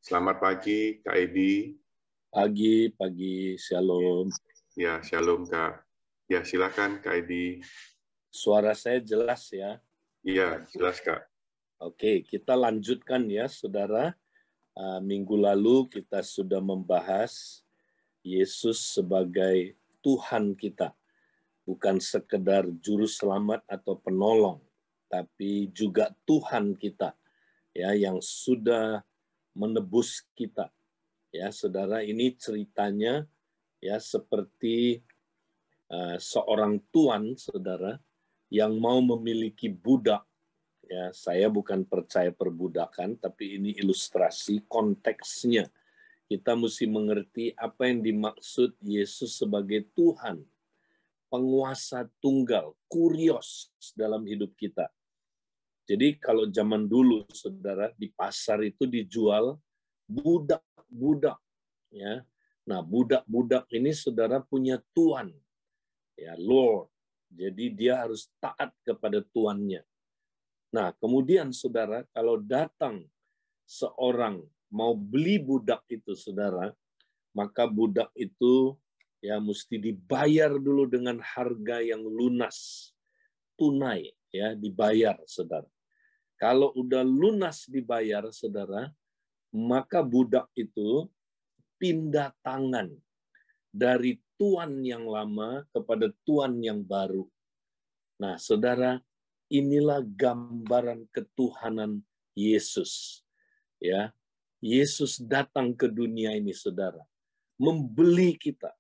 Selamat pagi, Kak Edi. Pagi, Shalom. Ya, Shalom, Kak. Ya, silakan, Kak Edi. Suara saya jelas ya? Iya, jelas, Kak. Oke, kita lanjutkan ya, saudara. Minggu lalu kita sudah membahas Yesus sebagai Tuhan kita. Bukan sekedar juru selamat atau penolong, tapi juga Tuhan kita, ya, yang sudah menebus kita. Ya, saudara, ini ceritanya ya seperti seorang tuan, saudara, yang mau memiliki budak. Ya, saya bukan percaya perbudakan, tapi ini ilustrasi konteksnya. Kita mesti mengerti apa yang dimaksud Yesus sebagai Tuhan, penguasa tunggal, kurios dalam hidup kita. Jadi kalau zaman dulu, saudara, di pasar itu dijual budak-budak. Ya, nah budak-budak ini saudara punya tuan, ya Lord. Jadi dia harus taat kepada tuannya. Nah, kemudian saudara, kalau datang seorang mau beli budak itu, saudara, maka budak itu ya mesti dibayar dulu dengan harga yang lunas, tunai, ya dibayar, saudara. Kalau udah lunas dibayar, saudara, maka budak itu pindah tangan dari tuan yang lama kepada tuan yang baru. Nah, saudara, inilah gambaran ketuhanan Yesus. Ya, Yesus datang ke dunia ini, saudara, membeli kita,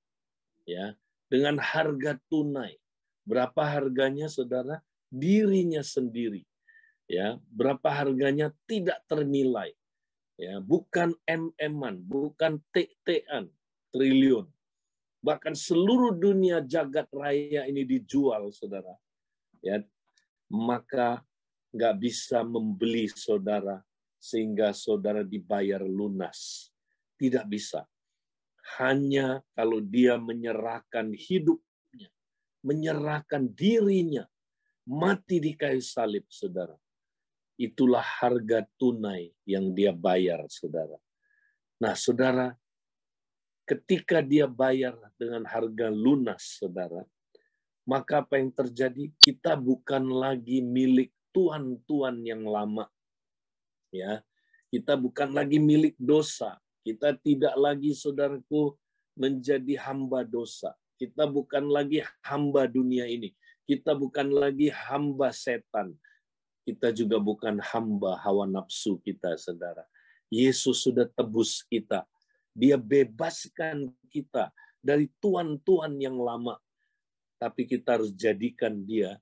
ya, dengan harga tunai. Berapa harganya, saudara? Dirinya sendiri. Ya, berapa harganya tidak ternilai. Ya, bukan MM-an, bukan TT-an, triliun. Bahkan seluruh dunia jagat raya ini dijual, saudara. Ya, maka nggak bisa membeli saudara sehingga saudara dibayar lunas. Tidak bisa. Hanya kalau dia menyerahkan hidupnya, menyerahkan dirinya, mati di kayu salib, saudara. Itulah harga tunai yang dia bayar, saudara. Nah, saudara, ketika dia bayar dengan harga lunas, saudara, maka apa yang terjadi? Kita bukan lagi milik tuan-tuan yang lama. Ya, kita bukan lagi milik dosa. Kita tidak lagi, saudaraku, menjadi hamba dosa. Kita bukan lagi hamba dunia ini. Kita bukan lagi hamba setan. Kita juga bukan hamba hawa nafsu kita, saudara. Yesus sudah tebus kita. Dia bebaskan kita dari tuan-tuan yang lama. Tapi kita harus jadikan dia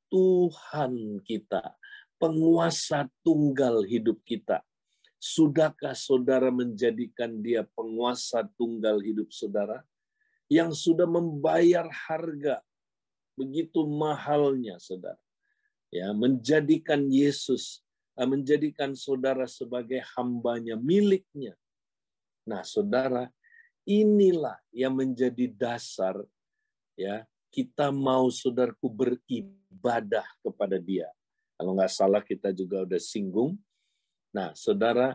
Tuhan kita, penguasa tunggal hidup kita. Sudahkah saudara menjadikan dia penguasa tunggal hidup saudara? Yang sudah membayar harga begitu mahalnya, saudara. Ya, menjadikan Yesus, menjadikan saudara sebagai hambanya, miliknya. Nah, saudara, inilah yang menjadi dasar, ya, kita mau, saudaraku, beribadah kepada dia. Kalau nggak salah kita juga udah singgung. Nah, saudara,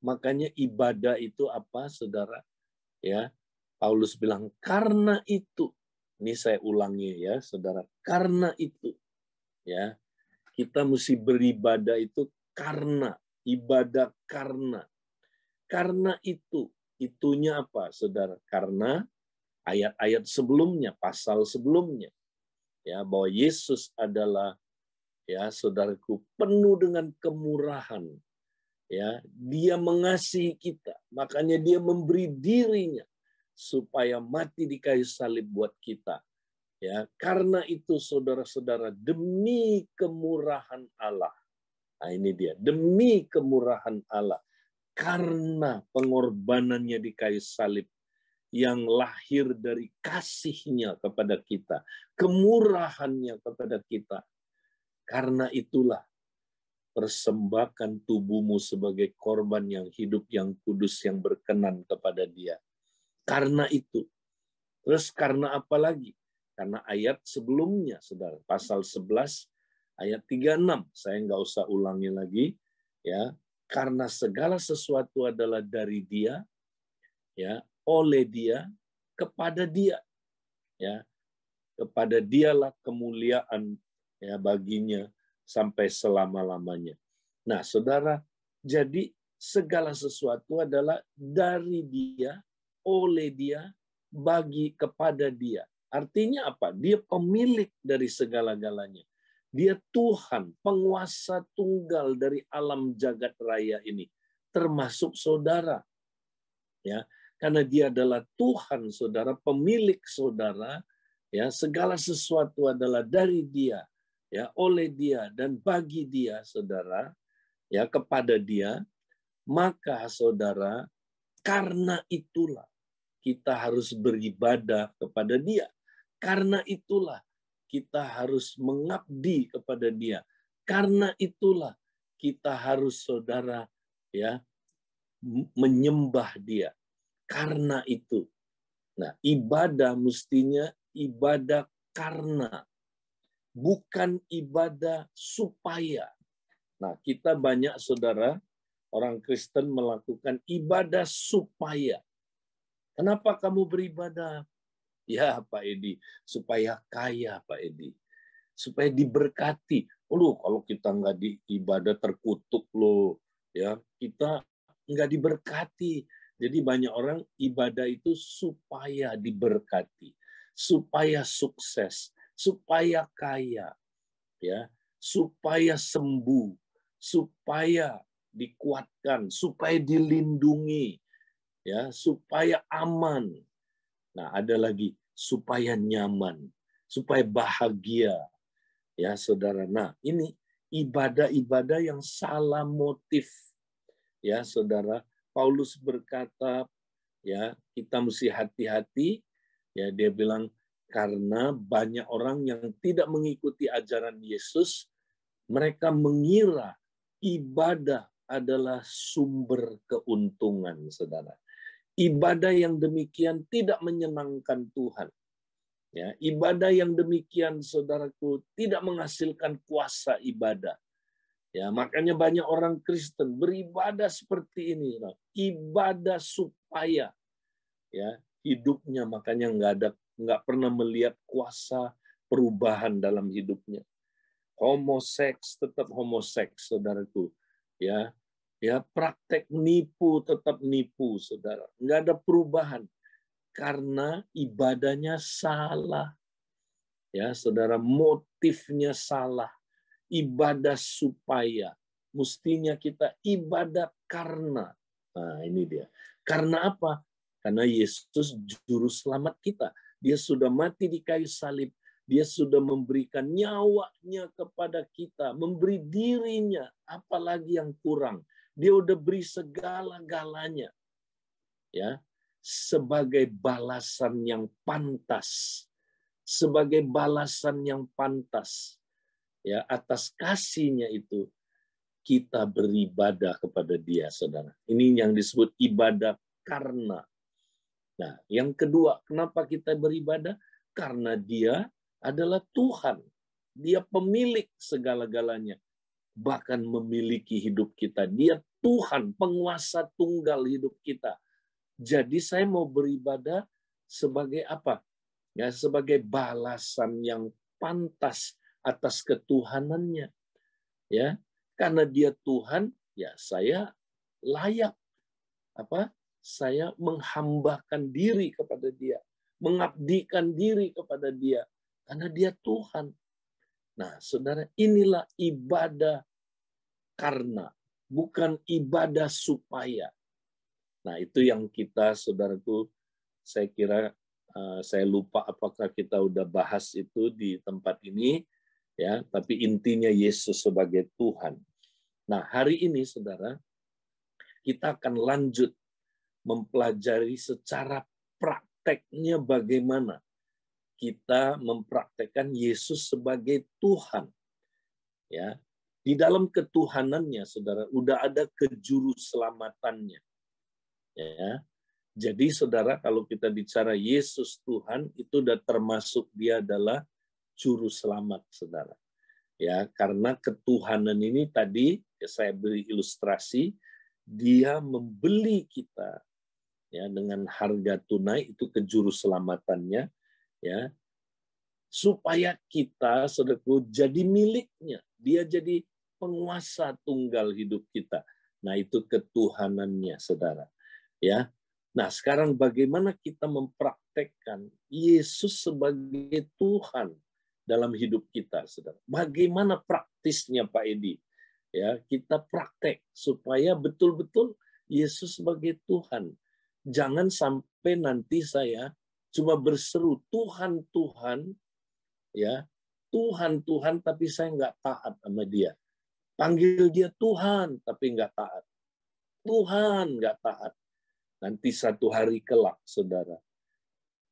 makanya ibadah itu apa, saudara? Ya, Paulus bilang, karena itu, ini saya ulangi ya, saudara, karena itu, ya, kita mesti beribadah itu karena, ibadah karena itu, itunya apa, saudara? Karena ayat-ayat sebelumnya, pasal sebelumnya, ya, bahwa Yesus adalah, ya saudaraku, penuh dengan kemurahan. Ya, dia mengasihi kita, makanya dia memberi dirinya supaya mati di kayu salib buat kita. Ya, karena itu saudara-saudara, demi kemurahan Allah. Nah, ini dia, demi kemurahan Allah. Karena pengorbanannya di kayu salib yang lahir dari kasihnya kepada kita, kemurahannya kepada kita. Karena itulah persembahkan tubuhmu sebagai korban yang hidup, yang kudus, yang berkenan kepada dia. Karena itu. Terus karena apa lagi? Karena ayat sebelumnya, saudara, pasal 11 ayat 36. Saya nggak usah ulangi lagi, ya. karena segala sesuatu adalah dari Dia, ya, oleh Dia, kepada Dia, ya. Kepada Dialah kemuliaan, ya, baginya sampai selama-lamanya. Nah, Saudara, jadi segala sesuatu adalah dari Dia, oleh Dia, bagi kepada Dia. Artinya apa? Dia pemilik dari segala-galanya. Dia Tuhan, penguasa tunggal dari alam jagat raya ini, termasuk saudara. Ya, karena Dia adalah Tuhan, Saudara, pemilik saudara, ya, segala sesuatu adalah dari Dia, ya, oleh Dia dan bagi Dia, Saudara, ya, kepada Dia. Maka Saudara, karena itulah kita harus beribadah kepada Dia. Karena itulah kita harus mengabdi kepada Dia. Karena itulah kita harus, Saudara, ya, menyembah Dia. Karena itu. Nah, ibadah mestinya ibadah karena, bukan ibadah supaya. Nah, kita banyak, Saudara, orang Kristen melakukan ibadah supaya. Kenapa kamu beribadah? Ya, Pak Edi, supaya kaya, Pak Edi. Supaya diberkati. Loh, kalau kita nggak ibadah terkutuk loh. Ya, kita nggak diberkati. Jadi banyak orang ibadah itu supaya diberkati, supaya sukses, supaya kaya, ya, supaya sembuh, supaya dikuatkan, supaya dilindungi, ya, supaya aman. Nah, ada lagi supaya nyaman, supaya bahagia, ya, Saudara. Nah, ini ibadah-ibadah yang salah motif, ya, Saudara. Paulus berkata, ya, kita mesti hati-hati, ya, dia bilang karena banyak orang yang tidak mengikuti ajaran Yesus, mereka mengira ibadah adalah sumber keuntungan, Saudara. Ibadah yang demikian tidak menyenangkan Tuhan. Ya, ibadah yang demikian, Saudaraku, tidak menghasilkan kuasa ibadah. Ya, makanya banyak orang Kristen beribadah seperti ini, ibadah supaya, ya, hidupnya makanya nggak pernah melihat kuasa perubahan dalam hidupnya. Homoseks tetap homoseks, Saudaraku, ya, ya, praktek nipu tetap nipu, Saudara, nggak ada perubahan karena ibadahnya salah, ya, Saudara, motifnya salah. Ibadah supaya, mestinya kita ibadah karena. Nah, ini dia. Karena apa? Karena Yesus juru selamat kita. Dia sudah mati di kayu salib. Dia sudah memberikan nyawanya kepada kita, memberi dirinya, apalagi yang kurang. Dia udah beri segala-galanya, ya, sebagai balasan yang pantas. Sebagai balasan yang pantas, ya, atas kasih-Nya itu kita beribadah kepada Dia, Saudara. Ini yang disebut ibadah karena. Nah, yang kedua, kenapa kita beribadah? Karena Dia adalah Tuhan. Dia pemilik segala-galanya, bahkan memiliki hidup kita. Dia Tuhan, penguasa tunggal hidup kita. Jadi saya mau beribadah sebagai apa? Ya, sebagai balasan yang pantas atas ketuhanannya, ya, karena Dia Tuhan, ya, saya layak apa? Saya menghambakan diri kepada Dia, mengabdikan diri kepada Dia, karena Dia Tuhan. Nah, Saudara, inilah ibadah karena, bukan ibadah supaya. Nah, itu yang kita, Saudaraku, saya kira saya lupa apakah kita udah bahas itu di tempat ini, ya, tapi intinya Yesus sebagai Tuhan. Nah, hari ini, Saudara, kita akan lanjut mempelajari secara prakteknya bagaimana kita mempraktekkan Yesus sebagai Tuhan. Ya, di dalam ketuhanannya, Saudara, udah ada kejuruselamatannya. Ya, jadi, Saudara, kalau kita bicara Yesus Tuhan, itu udah termasuk Dia adalah juru selamat, Saudara. Ya, karena ketuhanan ini tadi saya beri ilustrasi, dia membeli kita ya dengan harga tunai, itu ke juru selamatannya, ya, supaya kita, saudaraku, jadi miliknya. Dia jadi penguasa tunggal hidup kita. Nah, itu ketuhanannya, saudara. Ya. Nah, sekarang bagaimana kita mempraktekkan Yesus sebagai Tuhan dalam hidup kita, saudara? Bagaimana praktisnya, Pak Edi? Ya, kita praktek supaya betul-betul Yesus sebagai Tuhan. Jangan sampai nanti saya cuma berseru Tuhan, Tuhan, ya, Tuhan, Tuhan, tapi saya nggak taat sama dia. Panggil dia Tuhan, tapi nggak taat. Tuhan nggak taat. Nanti satu hari kelak, saudara,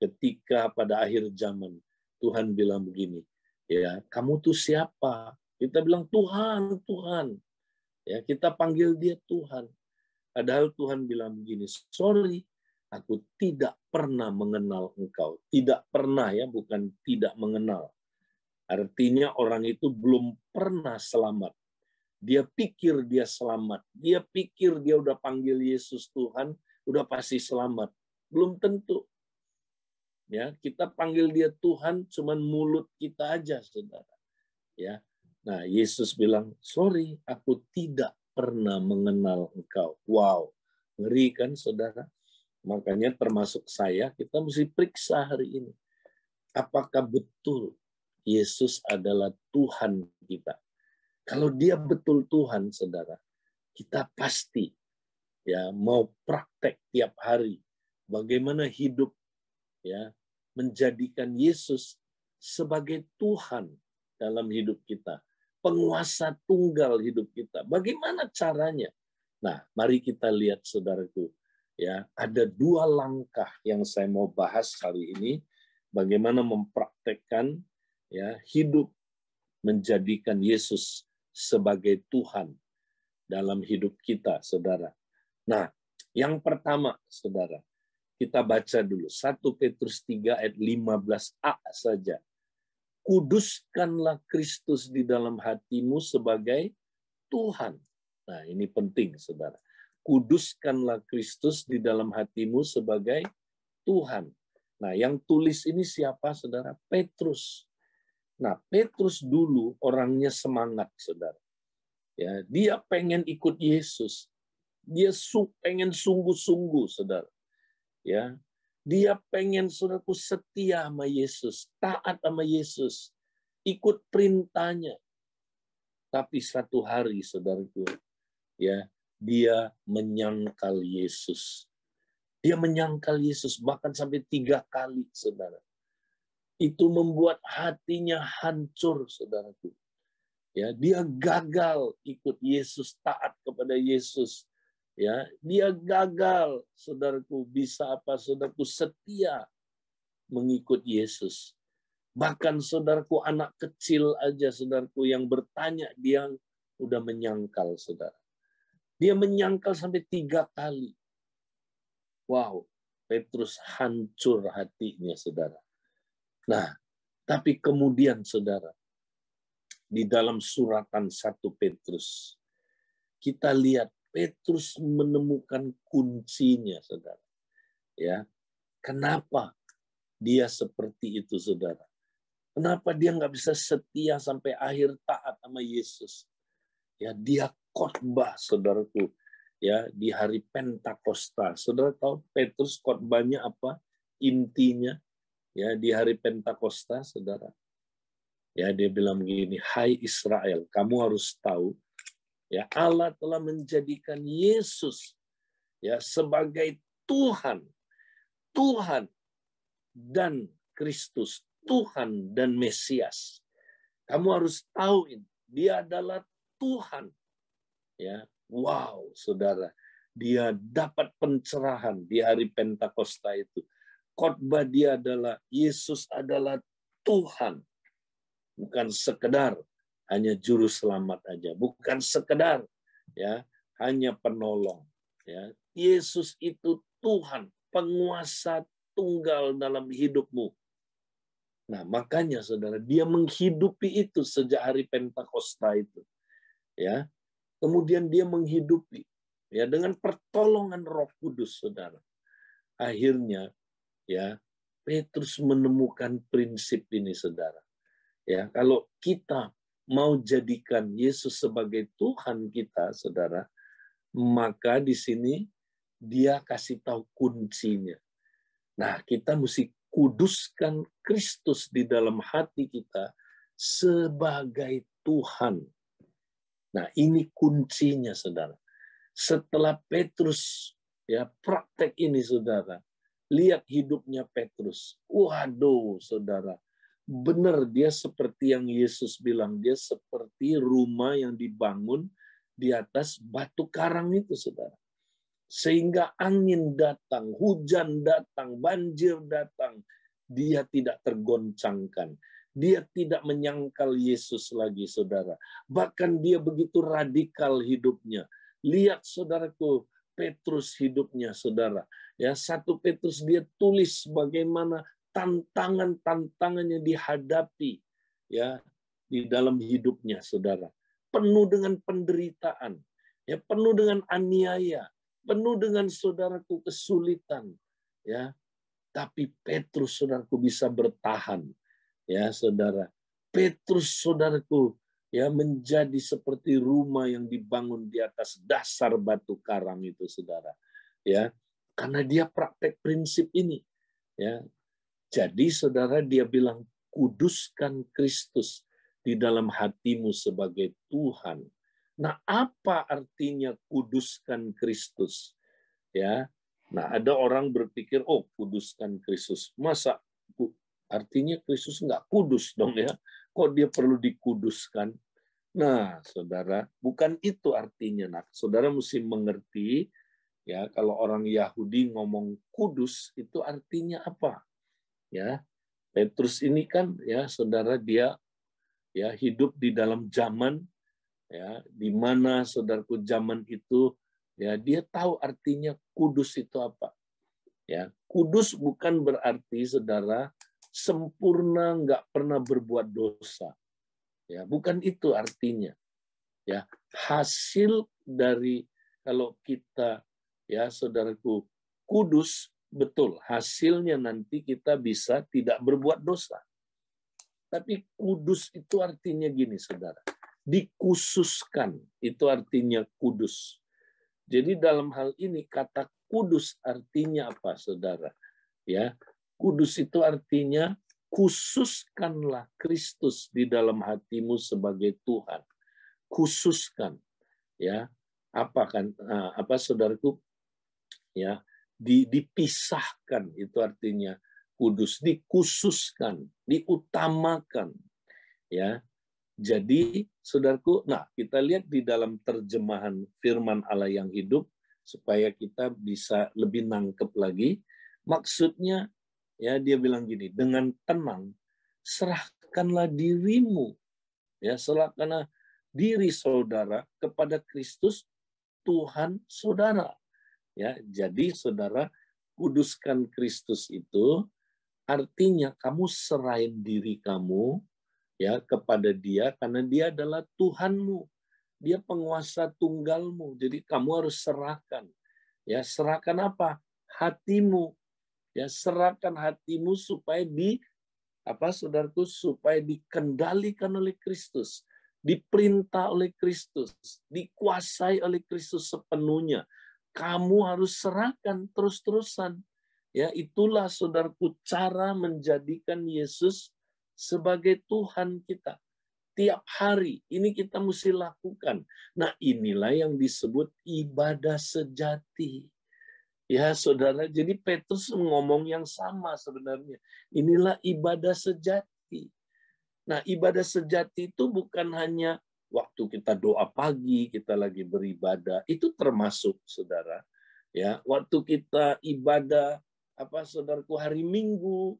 ketika pada akhir zaman, Tuhan bilang begini, ya, kamu tuh siapa? Kita bilang Tuhan, Tuhan. Ya, kita panggil dia Tuhan. Padahal Tuhan bilang begini, sorry, aku tidak pernah mengenal engkau. Tidak pernah, ya, bukan tidak mengenal. Artinya orang itu belum pernah selamat. Dia pikir dia selamat. Dia pikir dia udah panggil Yesus Tuhan, udah pasti selamat. Belum tentu. Ya, kita panggil dia Tuhan cuman mulut kita aja, saudara. Ya. Nah, Yesus bilang, sorry, aku tidak pernah mengenal engkau. Wow, ngeri kan, saudara? Makanya termasuk saya, kita mesti periksa hari ini. Apakah betul Yesus adalah Tuhan kita? Kalau dia betul Tuhan, saudara, kita pasti ya mau praktek tiap hari bagaimana hidup ya menjadikan Yesus sebagai Tuhan dalam hidup kita, penguasa tunggal hidup kita. Bagaimana caranya? Nah, mari kita lihat, saudaraku, ya, ada dua langkah yang saya mau bahas hari ini, bagaimana mempraktekkan ya hidup menjadikan Yesus sebagai Tuhan dalam hidup kita, saudara. Nah, yang pertama, saudara, kita baca dulu 1 Petrus 3 ayat 15a saja. Kuduskanlah Kristus di dalam hatimu sebagai Tuhan. Nah, ini penting, saudara. Kuduskanlah Kristus di dalam hatimu sebagai Tuhan. Nah, yang tulis ini siapa, saudara? Petrus. Nah, Petrus dulu orangnya semangat, saudara. Ya, dia pengen ikut Yesus. Dia pengen sungguh-sungguh, saudara. Ya, dia pengen, saudaraku, setia sama Yesus, taat sama Yesus, ikut perintahnya. Tapi satu hari, saudaraku, ya, dia menyangkal Yesus. Dia menyangkal Yesus bahkan sampai 3 kali, saudara. Itu membuat hatinya hancur, saudaraku. Ya, dia gagal ikut Yesus, taat kepada Yesus. Ya, dia gagal, saudaraku, bisa apa, saudaraku, setia mengikut Yesus. Bahkan, saudaraku, anak kecil aja, saudaraku, yang bertanya, dia udah menyangkal, saudara. Dia menyangkal sampai 3 kali. Wow, Petrus hancur hatinya, saudara. Nah, tapi kemudian, saudara, di dalam suratan 1 Petrus, kita lihat Petrus menemukan kuncinya, saudara. Ya, kenapa dia seperti itu, saudara? Kenapa dia nggak bisa setia sampai akhir taat sama Yesus? Ya, dia khotbah, saudaraku. Ya, di hari Pentakosta. Saudara tahu Petrus khotbahnya apa? Intinya, ya, di hari Pentakosta, saudara. Ya, dia bilang begini, hai Israel, kamu harus tahu, ya, Allah telah menjadikan Yesus ya sebagai Tuhan, Tuhan dan Kristus, Tuhan dan Mesias. Kamu harus tahu ini, dia adalah Tuhan. Ya, wow, saudara, dia dapat pencerahan di hari Pentakosta itu. Khotbah dia adalah Yesus adalah Tuhan, bukan sekedar hanya juru selamat aja, bukan sekedar ya hanya penolong. Ya, Yesus itu Tuhan, penguasa tunggal dalam hidupmu. Nah, makanya saudara, dia menghidupi itu sejak hari Pentakosta itu. Ya, kemudian dia menghidupi ya dengan pertolongan Roh Kudus, saudara. Akhirnya ya Petrus menemukan prinsip ini, saudara. Ya, kalau kita mau jadikan Yesus sebagai Tuhan kita, saudara, maka di sini dia kasih tahu kuncinya. Nah, kita mesti kuduskan Kristus di dalam hati kita sebagai Tuhan. Nah, ini kuncinya, saudara. Setelah Petrus ya praktek ini, saudara, lihat hidupnya Petrus. Waduh, saudara, benar dia seperti yang Yesus bilang, dia seperti rumah yang dibangun di atas batu karang itu, saudara. Sehingga angin datang, hujan datang, banjir datang, dia tidak tergoncangkan. Dia tidak menyangkal Yesus lagi, saudara. Bahkan dia begitu radikal hidupnya. Lihat, saudaraku, Petrus hidupnya, saudara. Ya, 1 Petrus dia tulis bagaimana tantangan-tantangan yang dihadapi ya di dalam hidupnya, saudara. Penuh dengan penderitaan, ya, penuh dengan aniaya, penuh dengan saudaraku kesulitan, ya. Tapi Petrus, saudaraku, bisa bertahan, ya, saudara. Petrus, saudaraku, ya, menjadi seperti rumah yang dibangun di atas dasar batu karang itu, saudara. Ya, karena dia praktek prinsip ini, ya. Jadi, saudara, dia bilang, kuduskan Kristus di dalam hatimu sebagai Tuhan. Nah, apa artinya kuduskan Kristus? Ya. Nah, ada orang berpikir, oh, kuduskan Kristus. Masa artinya Kristus nggak kudus dong ya? Kok dia perlu dikuduskan? Nah, saudara, bukan itu artinya. Nah, saudara mesti mengerti, ya, kalau orang Yahudi ngomong kudus, itu artinya apa? Ya, Petrus ini kan, ya, saudara, dia ya hidup di dalam zaman ya di mana saudaraku zaman itu ya dia tahu artinya kudus itu apa. Ya, kudus bukan berarti saudara sempurna, nggak pernah berbuat dosa. Ya, bukan itu artinya. Ya, hasil dari kalau kita ya saudaraku kudus, betul hasilnya nanti kita bisa tidak berbuat dosa. Tapi kudus itu artinya gini, saudara. Dikhususkan, itu artinya kudus. Jadi dalam hal ini kata kudus artinya apa, saudara? Ya, kudus itu artinya khususkanlah Kristus di dalam hatimu sebagai Tuhan. Khususkan, ya. Apa kan? Apa, saudaraku? Ya, dipisahkan itu artinya kudus, dikhususkan, diutamakan, ya. Jadi, saudaraku, nah kita lihat di dalam terjemahan firman Allah yang hidup supaya kita bisa lebih nangkep lagi. Maksudnya, ya dia bilang gini, dengan tenang serahkanlah dirimu, ya serahkanlah diri saudara kepada Kristus Tuhan saudara. Ya, jadi saudara kuduskan Kristus itu artinya kamu serahin diri kamu ya kepada Dia karena Dia adalah Tuhanmu. Dia penguasa tunggalmu. Jadi kamu harus serahkan. Ya, serahkan apa? Hatimu. Ya, serahkan hatimu supaya saudaraku, supaya dikendalikan oleh Kristus, diperintah oleh Kristus, dikuasai oleh Kristus sepenuhnya. Kamu harus serahkan terus-terusan. Ya, itulah saudaraku cara menjadikan Yesus sebagai Tuhan kita. Tiap hari ini kita mesti lakukan. Nah, inilah yang disebut ibadah sejati. Ya, saudara, jadi Petrus ngomong yang sama sebenarnya. Inilah ibadah sejati. Nah, ibadah sejati itu bukan hanya waktu kita doa pagi, kita lagi beribadah, itu termasuk, saudara. Ya, waktu kita ibadah, saudaraku, hari Minggu,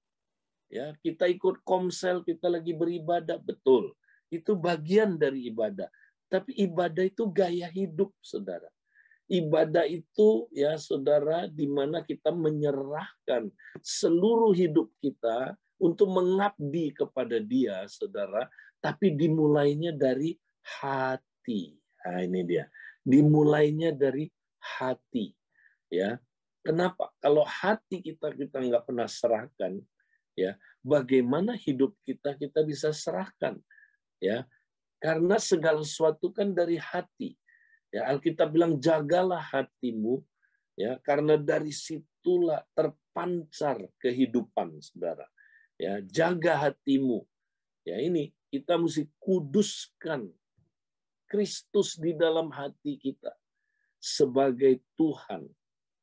ya, kita ikut komsel, kita lagi beribadah, betul. Itu bagian dari ibadah. Tapi ibadah itu gaya hidup, saudara. Ibadah itu ya saudara, di mana kita menyerahkan seluruh hidup kita untuk mengabdi kepada Dia, saudara. Tapi dimulainya dari hati. Nah, ini dia. Dimulainya dari hati. Ya, kenapa? Kalau hati kita nggak pernah serahkan, ya, bagaimana hidup kita bisa serahkan, ya? Karena segala sesuatu kan dari hati. Ya, Alkitab bilang jagalah hatimu, ya, karena dari situlah terpancar kehidupan, saudara. Ya, jaga hatimu. Ya, ini kita mesti kuduskan Kristus di dalam hati kita sebagai Tuhan.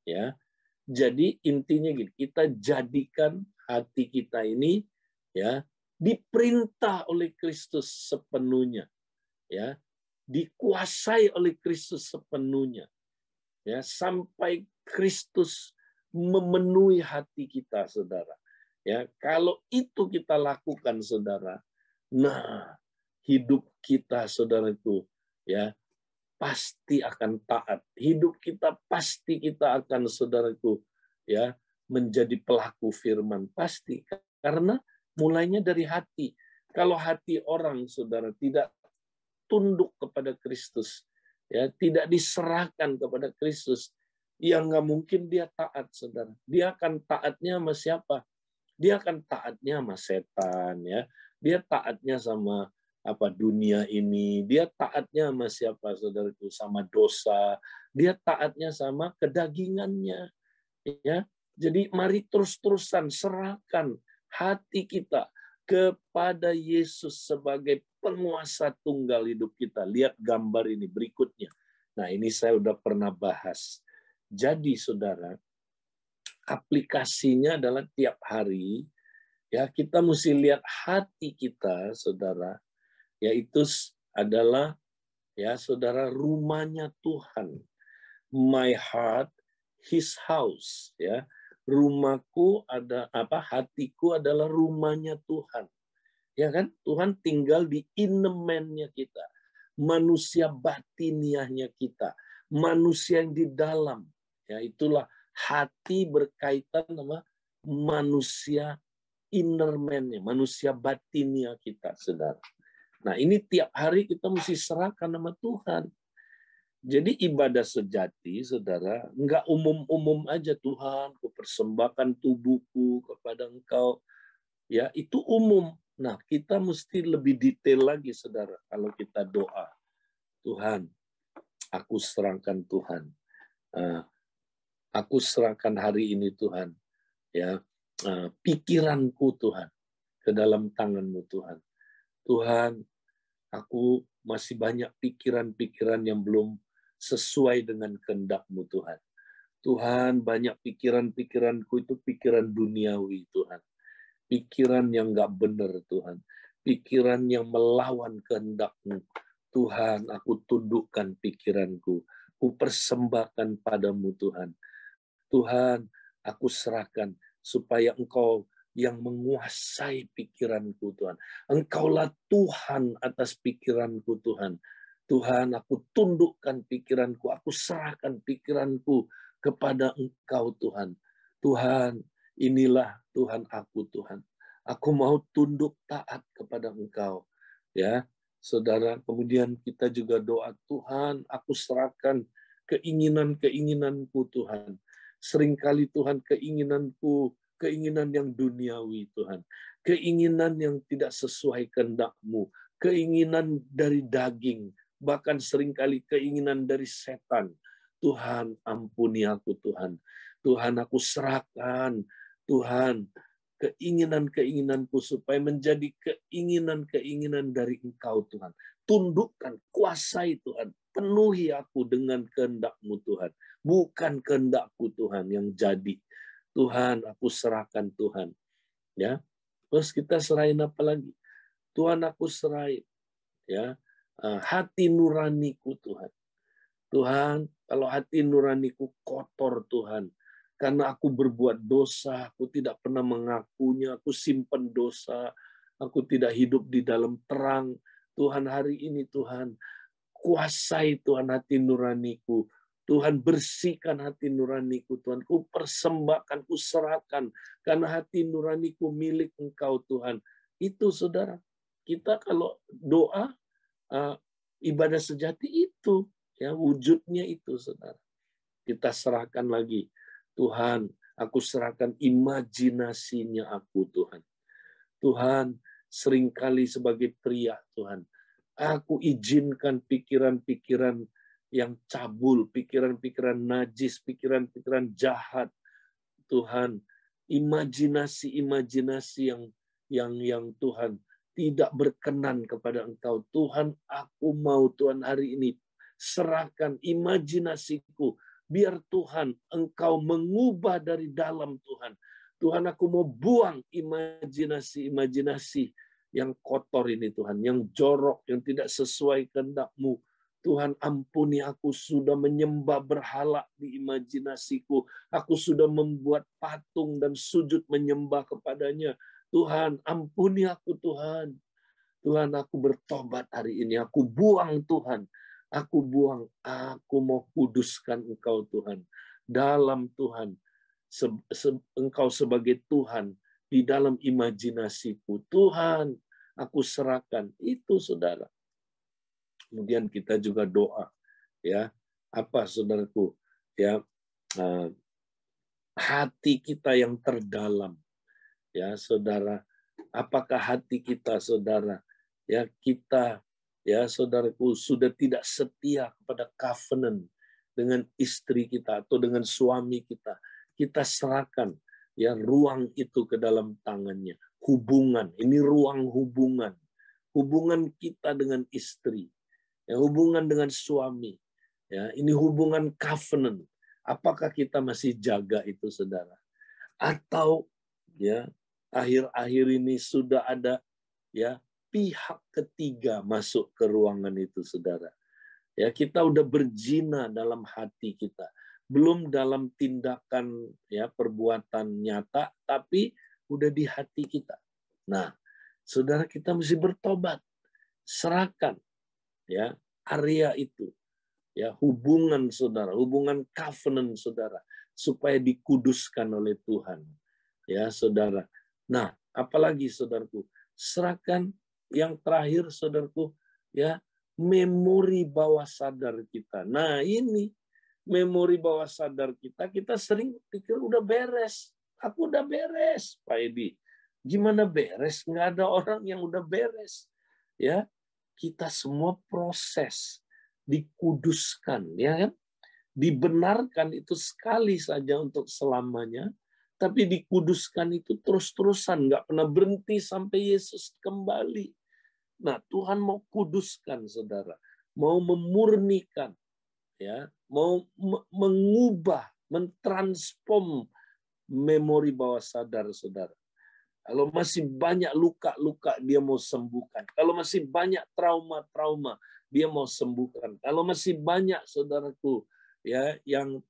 Ya, jadi intinya gini, kita jadikan hati kita ini ya diperintah oleh Kristus sepenuhnya, ya, dikuasai oleh Kristus sepenuhnya, ya, sampai Kristus memenuhi hati kita, saudara. Ya, kalau itu kita lakukan, saudara, nah hidup kita, saudara, itu ya pasti akan taat. Hidup kita pasti kita akan, saudara, itu ya menjadi pelaku firman, pasti, karena mulainya dari hati. Kalau hati orang, saudara, tidak tunduk kepada Kristus, ya, tidak diserahkan kepada Kristus, ya nggak mungkin dia taat, saudara. Dia akan taatnya sama siapa? Dia akan taatnya sama setan, ya. Dia taatnya sama apa dunia ini. Dia taatnya sama siapa, saudaraku? Sama dosa. Dia taatnya sama kedagingannya, ya. Jadi mari terus-terusan serahkan hati kita kepada Yesus sebagai penguasa tunggal hidup kita. Lihat gambar ini berikutnya. Nah, ini saya udah pernah bahas. Jadi, saudara, aplikasinya adalah tiap hari ya kita mesti lihat hati kita, saudara. Yaitu adalah ya saudara rumahnya Tuhan. My heart, His house, ya. Rumahku ada apa? Hatiku adalah rumahnya Tuhan. Ya kan? Tuhan tinggal di inner man-nya kita. Manusia batiniahnya kita. Manusia yang di dalam. Ya, itulah hati berkaitan sama manusia inner man-nya, manusia batinnya kita, saudara. Nah, ini tiap hari kita mesti serahkan sama Tuhan. Jadi ibadah sejati, saudara, enggak umum-umum aja. Tuhan, ku persembahkan tubuhku kepada Engkau. Ya, itu umum. Nah, kita mesti lebih detail lagi, saudara. Kalau kita doa, Tuhan, aku serahkan Tuhan. Aku serahkan hari ini, Tuhan. Ya, pikiranku, Tuhan, ke dalam tangan-Mu, Tuhan. Tuhan, aku masih banyak pikiran-pikiran yang belum sesuai dengan kehendak-Mu, Tuhan. Tuhan, banyak pikiran-pikiranku itu pikiran duniawi, Tuhan. Pikiran yang nggak benar, Tuhan. Pikiran yang melawan kehendak-Mu. Tuhan, aku tundukkan pikiranku. Ku persembahkan padamu, Tuhan. Tuhan, aku serahkan supaya Engkau yang menguasai pikiranku, Tuhan. Engkaulah Tuhan atas pikiranku, Tuhan. Tuhan, aku tundukkan pikiranku, aku serahkan pikiranku kepada Engkau, Tuhan. Tuhan, inilah Tuhan aku, Tuhan. Aku mau tunduk taat kepada Engkau. Ya, saudara, kemudian kita juga doa, Tuhan, aku serahkan keinginan-keinginanku, Tuhan. Seringkali, Tuhan, keinginan yang duniawi, Tuhan. Keinginan yang tidak sesuai kehendak-Mu. Keinginan dari daging. Bahkan seringkali keinginan dari setan. Tuhan, ampuni aku, Tuhan. Tuhan, aku serahkan, Tuhan, keinginan-keinginanku supaya menjadi keinginan-keinginan dari Engkau, Tuhan. Tundukkan, kuasai, Tuhan. Penuhi aku dengan kehendak-Mu, Tuhan. Bukan kehendak-Ku, Tuhan, yang jadi. Tuhan, aku serahkan, Tuhan. Ya, terus kita serahin apa lagi? Tuhan, aku serahin, ya, hati nuraniku, Tuhan. Tuhan, kalau hati nuraniku kotor, Tuhan, karena aku berbuat dosa, aku tidak pernah mengakunya, aku simpan dosa, aku tidak hidup di dalam terang. Tuhan, hari ini, Tuhan, kuasai, Tuhan, hati nuraniku. Tuhan, bersihkan hati nuraniku, Tuhan. Ku persembahkan, ku serahkan, karena hati nuraniku milik Engkau, Tuhan. Itu, saudara. Kita kalau doa, ibadah sejati itu, ya wujudnya itu, saudara. Kita serahkan lagi. Tuhan, aku serahkan imajinasinya aku, Tuhan. Tuhan, seringkali sebagai pria, Tuhan, aku izinkan pikiran-pikiran yang cabul, pikiran-pikiran najis, pikiran-pikiran jahat, Tuhan, imajinasi-imajinasi yang Tuhan tidak berkenan kepada Engkau. Tuhan, aku mau, Tuhan, hari ini serahkan imajinasiku. Biar Tuhan, Engkau mengubah dari dalam, Tuhan. Tuhan, aku mau buang imajinasi-imajinasi yang kotor ini, Tuhan. Yang jorok, yang tidak sesuai kehendak-Mu. Tuhan, ampuni aku sudah menyembah berhala di imajinasiku. Aku sudah membuat patung dan sujud menyembah kepadanya. Tuhan, ampuni aku, Tuhan. Tuhan, aku bertobat hari ini. Aku buang, Tuhan. Aku buang. Aku mau kuduskan Engkau, Tuhan. Dalam Tuhan. Engkau sebagai Tuhan. Di dalam imajinasiku. Tuhan, aku serahkan. Itu, saudara. Kemudian kita juga doa, ya apa, saudaraku, ya hati kita yang terdalam, ya saudara, apakah hati kita, saudara, ya kita, ya saudaraku, sudah tidak setia kepada covenant dengan istri kita atau dengan suami kita. Kita serahkan ya ruang itu ke dalam tangannya. Hubungan, ini ruang hubungan kita dengan istri. Ya, hubungan dengan suami, ya ini hubungan covenant. Apakah kita masih jaga itu, saudara? Atau ya akhir-akhir ini sudah ada ya pihak ketiga masuk ke ruangan itu, saudara? Ya kita udah berzina dalam hati kita, belum dalam tindakan ya perbuatan nyata, tapi udah di hati kita. Nah, saudara, kita mesti bertobat, serahkan ya area itu, ya hubungan saudara, hubungan covenant saudara, supaya dikuduskan oleh Tuhan, ya saudara. Nah, apalagi saudaraku, serahkan yang terakhir, saudaraku, ya memori bawah sadar kita. Nah, ini memori bawah sadar kita, kita sering pikir udah beres, aku udah beres, Pak Edi. Gimana beres? Nggak ada orang yang udah beres, ya. Kita semua proses dikuduskan, ya kan? Dibenarkan itu sekali saja untuk selamanya, tapi dikuduskan itu terus-terusan, nggak pernah berhenti sampai Yesus kembali. Nah, Tuhan mau kuduskan, saudara, mau memurnikan, ya, mau mengubah, mentransform memori bawah sadar, saudara. Kalau masih banyak luka-luka, dia mau sembuhkan. Kalau masih banyak trauma-trauma, dia mau sembuhkan. Kalau masih banyak, saudaraku, ya yang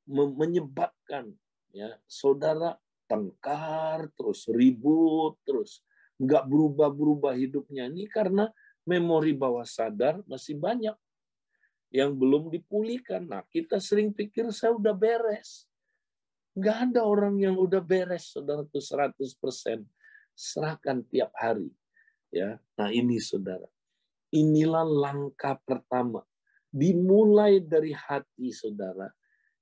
menyebabkan ya saudara tengkar terus, ribut terus, nggak berubah-berubah hidupnya, ini karena memori bawah sadar masih banyak yang belum dipulihkan. Nah, kita sering pikir saya udah beres. Nggak ada orang yang udah beres, saudaraku, 100%. Serahkan tiap hari. Ya, nah ini, saudara. Inilah langkah pertama. Dimulai dari hati, saudara.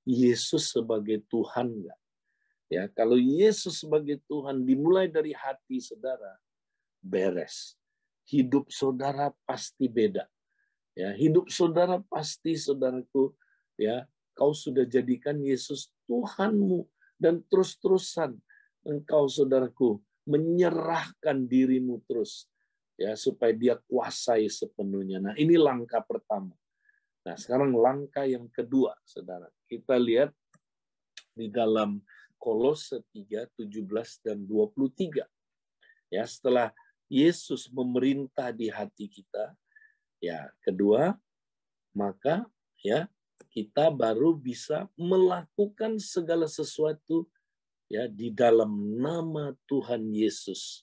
Yesus sebagai Tuhan, enggak? Ya, kalau Yesus sebagai Tuhan dimulai dari hati, saudara, beres. Hidup saudara pasti beda. Ya, hidup saudara pasti, saudaraku, ya, kau sudah jadikan Yesus Tuhanmu, dan terus-terusan engkau, saudaraku, menyerahkan dirimu terus, ya, supaya dia kuasai sepenuhnya. Nah, ini langkah pertama. Nah, sekarang langkah yang kedua, saudara. Kita lihat di dalam Kolose 3, 17 dan 23. Ya, setelah Yesus memerintah di hati kita, ya, kedua, maka ya kita baru bisa melakukan segala sesuatu ya di dalam nama Tuhan Yesus.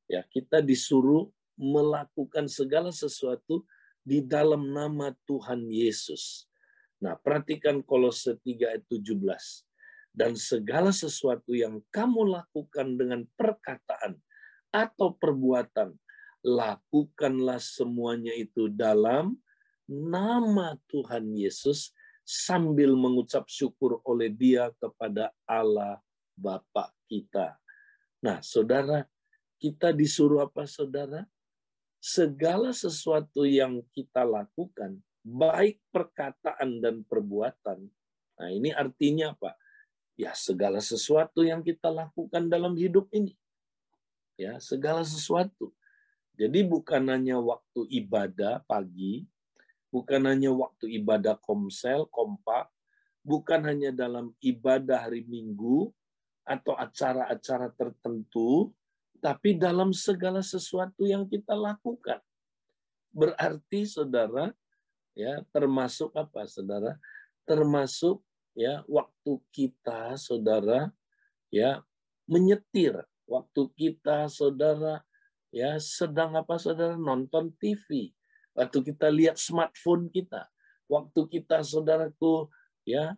Ya, kita disuruh melakukan segala sesuatu di dalam nama Tuhan Yesus. Nah, perhatikan Kolose 3 ayat 17. Dan segala sesuatu yang kamu lakukan dengan perkataan atau perbuatan, lakukanlah semuanya itu dalam nama Tuhan Yesus sambil mengucap syukur oleh Dia kepada Allah Bapa kita. Nah, saudara, kita disuruh apa, saudara? Segala sesuatu yang kita lakukan, baik perkataan dan perbuatan. Nah, ini artinya apa? Ya, segala sesuatu yang kita lakukan dalam hidup ini. Ya, segala sesuatu. Jadi bukan hanya waktu ibadah pagi, bukan hanya waktu ibadah komsel, kompak, bukan hanya dalam ibadah hari Minggu atau acara-acara tertentu, tapi dalam segala sesuatu yang kita lakukan. Berarti, saudara, ya, termasuk apa, saudara? Termasuk ya waktu kita, saudara, ya menyetir, waktu kita, saudara, ya sedang apa, saudara, nonton TV, waktu kita lihat smartphone kita, waktu kita, saudaraku, ya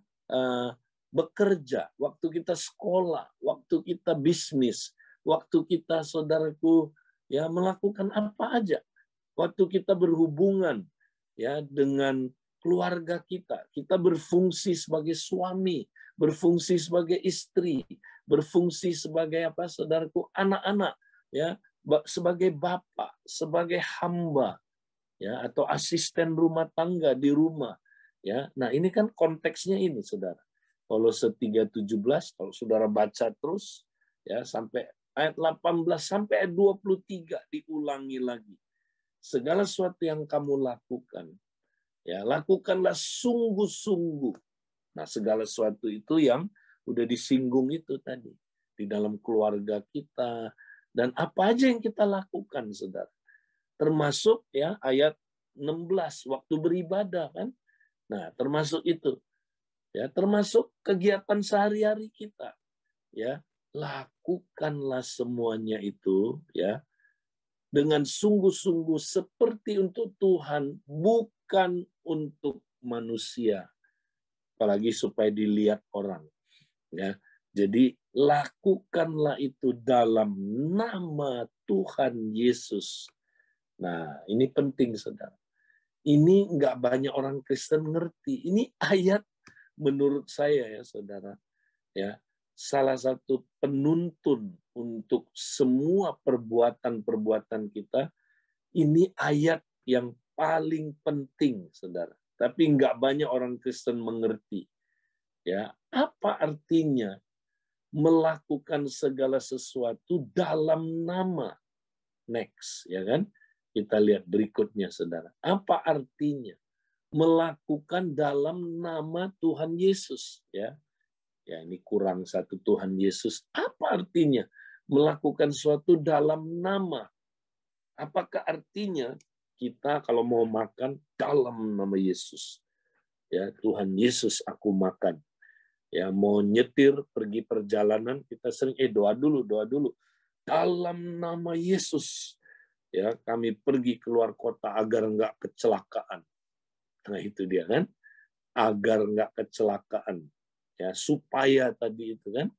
bekerja, waktu kita sekolah, waktu kita bisnis, waktu kita, saudaraku, ya melakukan apa aja, waktu kita berhubungan ya dengan keluarga kita, kita berfungsi sebagai suami, berfungsi sebagai istri, berfungsi sebagai apa, saudaraku, anak-anak, ya, sebagai bapak, sebagai hamba, ya, atau asisten rumah tangga di rumah, ya. Nah, ini kan konteksnya ini, saudara. Kolose 3:17, kalau saudara baca terus, ya, sampai ayat 18 sampai ayat 23 diulangi lagi. Segala sesuatu yang kamu lakukan, ya, lakukanlah sungguh-sungguh. Nah, segala sesuatu itu yang udah disinggung itu tadi. Di dalam keluarga kita. Dan apa aja yang kita lakukan, saudara. Termasuk ya ayat 16, waktu beribadah kan. Nah, termasuk itu. Ya, termasuk kegiatan sehari-hari kita. Ya, lakukanlah semuanya itu ya dengan sungguh-sungguh seperti untuk Tuhan, bukan untuk manusia, apalagi supaya dilihat orang. Ya, jadi lakukanlah itu dalam nama Tuhan Yesus. Nah, ini penting, saudara. Ini nggak banyak orang Kristen ngerti. Ini ayat menurut saya ya, saudara. Ya, salah satu penuntun untuk semua perbuatan-perbuatan kita. Ini ayat yang paling penting, saudara. Tapi nggak banyak orang Kristen mengerti. Ya, apa artinya melakukan segala sesuatu dalam nama? Next, ya kan? Kita lihat berikutnya, saudara. Apa artinya melakukan dalam nama Tuhan Yesus? Ya, ya ini kurang satu, Tuhan Yesus. Apa artinya melakukan sesuatu dalam nama? Apakah artinya kita kalau mau makan dalam nama Yesus? Ya, Tuhan Yesus aku makan. Ya, mau nyetir pergi perjalanan kita sering doa dulu. Dalam nama Yesus ya kami pergi keluar kota agar enggak kecelakaan. Nah, itu dia kan, agar enggak kecelakaan. Ya, supaya tadi itu kan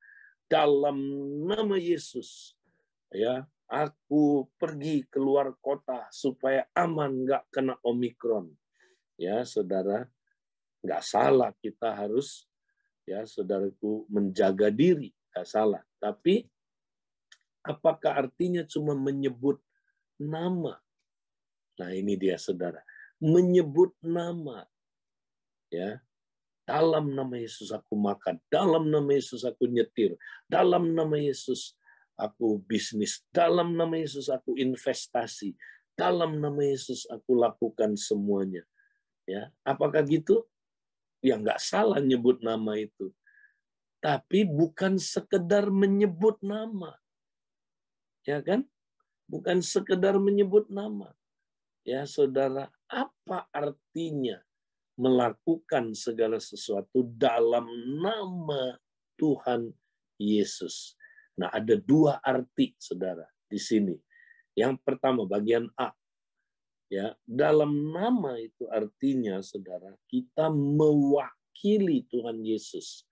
dalam nama Yesus ya aku pergi keluar kota supaya aman enggak kena Omikron. Ya, saudara, enggak salah kita harus ya, saudaraku, menjaga diri, nggak salah. Tapi apakah artinya cuma menyebut nama? Nah, ini dia, saudara. Menyebut nama. Ya, dalam nama Yesus aku makan, dalam nama Yesus aku nyetir, dalam nama Yesus aku bisnis, dalam nama Yesus aku investasi, dalam nama Yesus aku lakukan semuanya. Ya, apakah gitu? Ya nggak salah nyebut nama itu. Tapi bukan sekedar menyebut nama. Ya kan? Bukan sekedar menyebut nama. Ya, saudara, apa artinya melakukan segala sesuatu dalam nama Tuhan Yesus? Nah, ada dua arti, saudara, di sini. Yang pertama, bagian A. Ya, dalam nama itu artinya, saudara, kita mewakili Tuhan Yesus.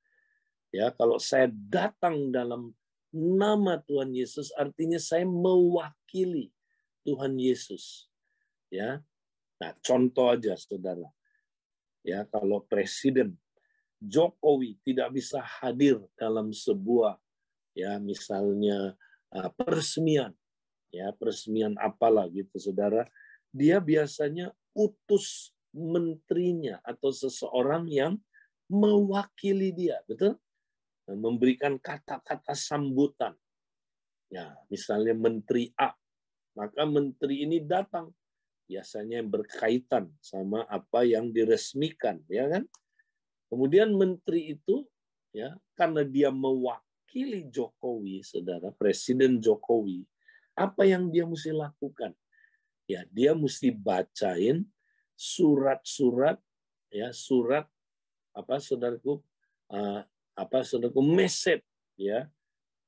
Ya, kalau saya datang dalam nama Tuhan Yesus, artinya saya mewakili Tuhan Yesus. Ya, nah contoh aja, saudara. Ya, kalau Presiden Jokowi tidak bisa hadir dalam sebuah, ya misalnya peresmian, ya peresmian apalah gitu, saudara, dia biasanya utus menterinya atau seseorang yang mewakili dia, betul? Memberikan kata-kata sambutan. Ya, misalnya Menteri A, maka menteri ini datang, biasanya berkaitan sama apa yang diresmikan, ya kan? Kemudian menteri itu, ya, karena dia mewakili Jokowi, saudara, Presiden Jokowi, apa yang dia mesti lakukan? Ya, dia mesti bacain surat-surat, ya, surat apa, saudaraku, message, ya,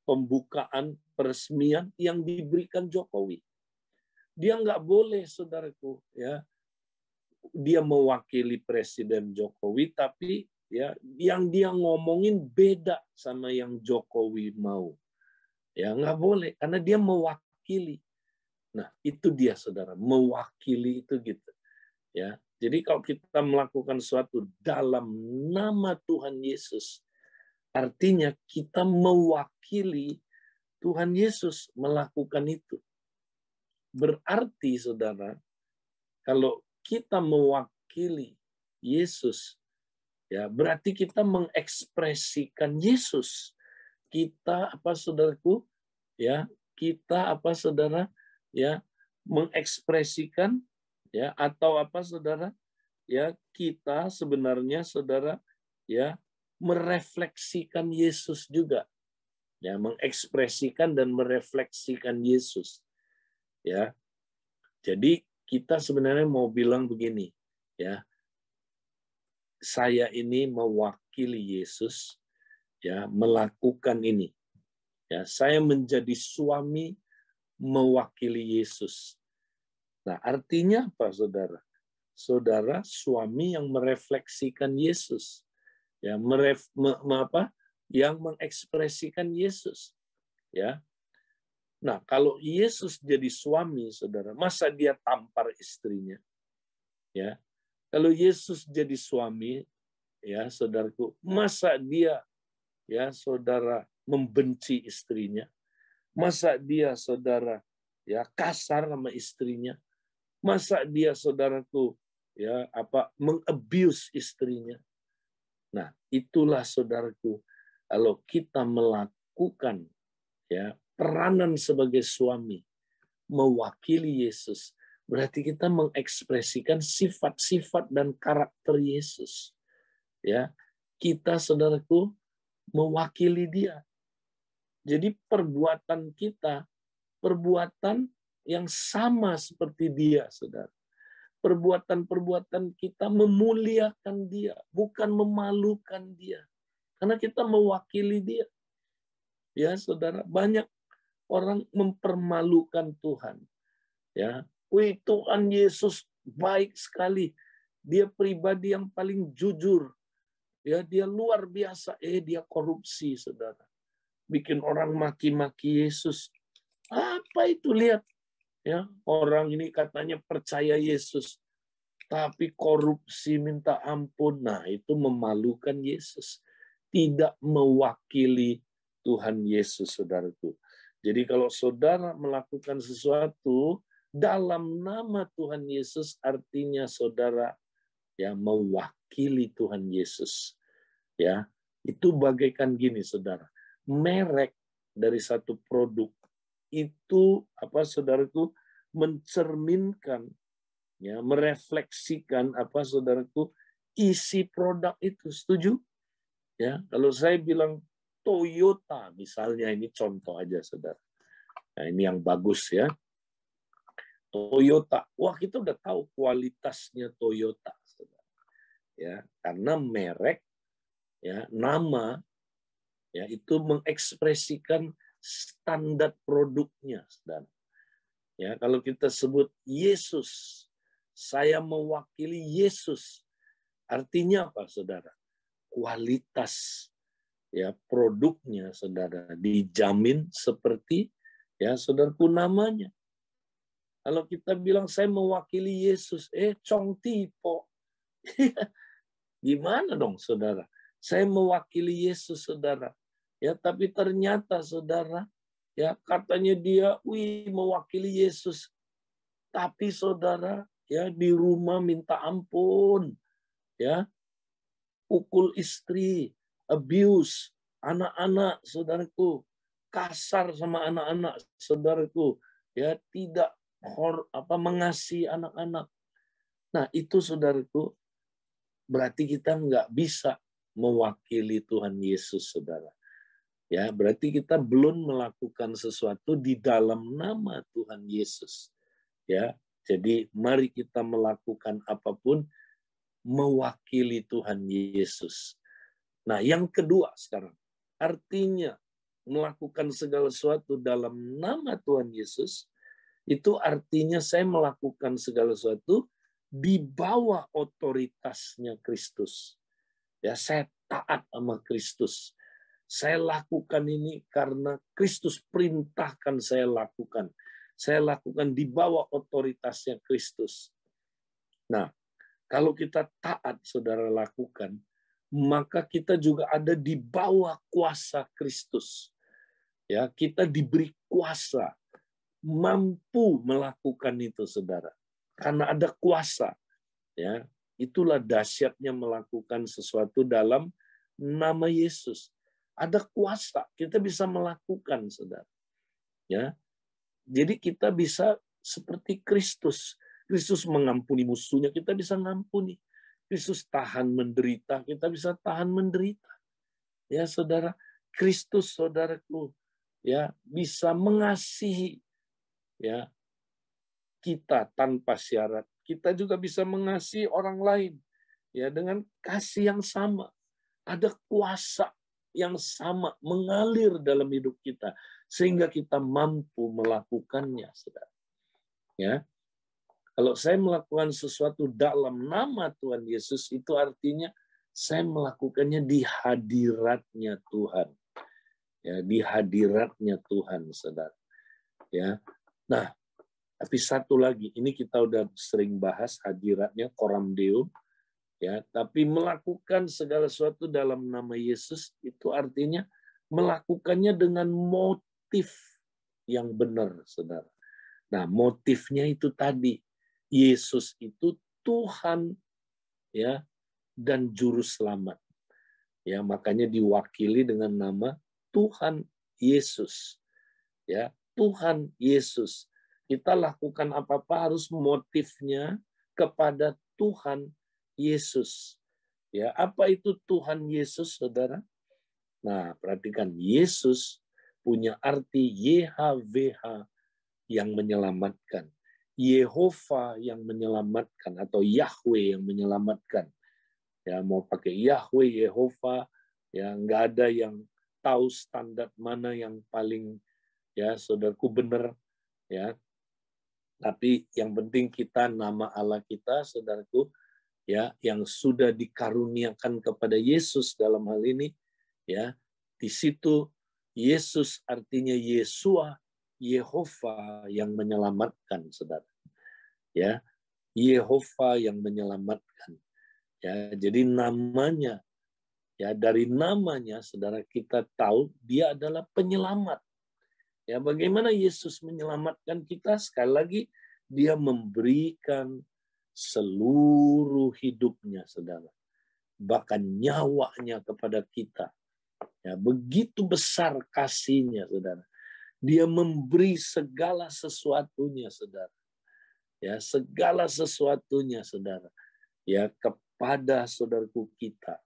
pembukaan peresmian yang diberikan Jokowi. Dia nggak boleh, saudaraku, ya, dia mewakili Presiden Jokowi, tapi ya yang dia ngomongin beda sama yang Jokowi mau. Ya nggak boleh, karena dia mewakili. Nah itu dia, saudara, mewakili itu gitu. Ya, jadi kalau kita melakukan sesuatu dalam nama Tuhan Yesus, artinya kita mewakili Tuhan Yesus melakukan itu. Berarti, saudara, kalau kita mewakili Yesus, ya berarti kita mengekspresikan Yesus. Kita apa, saudaraku, ya kita apa, saudara, ya mengekspresikan, ya atau apa, saudara, ya kita sebenarnya, saudara, ya merefleksikan Yesus juga, ya mengekspresikan dan merefleksikan Yesus, ya. Jadi kita sebenarnya mau bilang begini, ya, saya ini mewakili Yesus, ya melakukan ini, ya saya menjadi suami mewakili Yesus. Nah artinya apa, saudara? Saudara suami yang merefleksikan Yesus, ya yang mengekspresikan Yesus, ya. Nah kalau Yesus jadi suami, saudara, masa dia tampar istrinya, ya? Kalau Yesus jadi suami, ya saudaraku, masa dia, ya saudara, membenci istrinya? Masa dia, saudara, ya kasar sama istrinya? Masa dia, saudaraku, ya apa mengabuse istrinya? Nah, itulah, saudaraku, kalau kita melakukan, ya peranan sebagai suami mewakili Yesus, berarti kita mengekspresikan sifat-sifat dan karakter Yesus. Ya, kita, saudaraku, mewakili Dia. Jadi perbuatan kita, perbuatan yang sama seperti Dia, saudara. Perbuatan-perbuatan kita memuliakan Dia, bukan memalukan Dia. Karena kita mewakili Dia. Ya, saudara, banyak orang mempermalukan Tuhan. Ya, wih, Tuhan Yesus baik sekali. Dia pribadi yang paling jujur. Ya, dia luar biasa. Dia korupsi, saudara. Bikin orang maki-maki Yesus. Apa itu, lihat? Ya, orang ini katanya percaya Yesus, tapi korupsi minta ampun. Nah, itu memalukan Yesus. Tidak mewakili Tuhan Yesus, saudaraku. Jadi kalau saudara melakukan sesuatu dalam nama Tuhan Yesus, artinya saudara ya mewakili Tuhan Yesus. Ya, itu bagaikan gini, saudara. Merek dari satu produk itu apa, saudaraku, mencerminkan, ya merefleksikan apa, saudaraku, isi produk itu. Setuju? Ya, kalau saya bilang Toyota misalnya, ini contoh aja, saudara. Nah, ini yang bagus, ya. Toyota. Wah, kita udah tahu kualitasnya Toyota, saudara. Ya, karena merek, ya, nama, ya itu mengekspresikan standar produknya, saudara. Ya, kalau kita sebut Yesus, Saya mewakili Yesus. Artinya apa, saudara? Kualitas ya produknya, saudara, dijamin seperti ya saudaraku namanya. Kalau kita bilang saya mewakili Yesus, cong tipo. Gimana dong, saudara? Saya mewakili Yesus, saudara. Ya, tapi ternyata, saudara, ya katanya dia, mewakili Yesus. Tapi, saudara, ya di rumah minta ampun, ya pukul istri, abuse anak-anak, saudaraku, kasar sama anak-anak, saudaraku, ya tidak mengasihi anak-anak. Nah, itu, saudaraku, berarti kita nggak bisa mewakili Tuhan Yesus, saudara. Ya, berarti kita belum melakukan sesuatu di dalam nama Tuhan Yesus. Ya, jadi mari kita melakukan apapun mewakili Tuhan Yesus. Nah, yang kedua sekarang, artinya melakukan segala sesuatu dalam nama Tuhan Yesus, itu artinya saya melakukan segala sesuatu di bawah otoritasnya Kristus. Ya, saya taat sama Kristus. Saya lakukan ini karena Kristus perintahkan saya lakukan. Saya lakukan di bawah otoritasnya Kristus. Nah, kalau kita taat, saudara, lakukan, maka kita juga ada di bawah kuasa Kristus. Ya, kita diberi kuasa, mampu melakukan itu, saudara. Karena ada kuasa. Ya, itulah dahsyatnya melakukan sesuatu dalam nama Yesus. Ada kuasa, kita bisa melakukan, saudara. Ya, jadi kita bisa seperti Kristus. Kristus mengampuni musuhnya, kita bisa mengampuni. Kristus tahan menderita, kita bisa tahan menderita. Ya, saudara, Kristus, saudaraku, ya bisa mengasihi ya kita tanpa syarat. Kita juga bisa mengasihi orang lain ya dengan kasih yang sama. Ada kuasa yang sama mengalir dalam hidup kita sehingga kita mampu melakukannya, saudara. Ya. Kalau saya melakukan sesuatu dalam nama Tuhan Yesus, itu artinya saya melakukannya di hadiratnya Tuhan. Ya, di hadiratnya Tuhan, saudara. Ya. Nah, tapi satu lagi, ini kita udah sering bahas hadiratnya coram Deo. Ya, tapi melakukan segala sesuatu dalam nama Yesus itu artinya melakukannya dengan motif yang benar, saudara. Nah, motifnya itu tadi, Yesus itu Tuhan ya dan juru selamat. Ya, makanya diwakili dengan nama Tuhan Yesus. Ya, Tuhan Yesus. Kita lakukan apa-apa harus motifnya kepada Tuhan Yesus. Ya, apa itu Tuhan Yesus, saudara? Nah, perhatikan, Yesus punya arti YHWH yang menyelamatkan. Yehova yang menyelamatkan atau Yahweh yang menyelamatkan. Ya, mau pakai Yahweh, Yehova, ya nggak ada yang tahu standar mana yang paling ya saudaraku benar ya. Tapi yang penting kita nama Allah kita, saudaraku, ya yang sudah dikaruniakan kepada Yesus dalam hal ini ya, di situ Yesus artinya Yesua, Yehova yang menyelamatkan, saudara. Ya, Yehova yang menyelamatkan. Ya, jadi namanya ya dari namanya saudara kita tahu dia adalah penyelamat. Ya, bagaimana Yesus menyelamatkan kita? Sekali lagi dia memberikan seluruh hidupnya, saudara. Bahkan nyawanya kepada kita. Ya, begitu besar kasihnya, saudara. Dia memberi segala sesuatunya, saudara. Ya, segala sesuatunya, saudara. Ya, kepada saudaraku kita.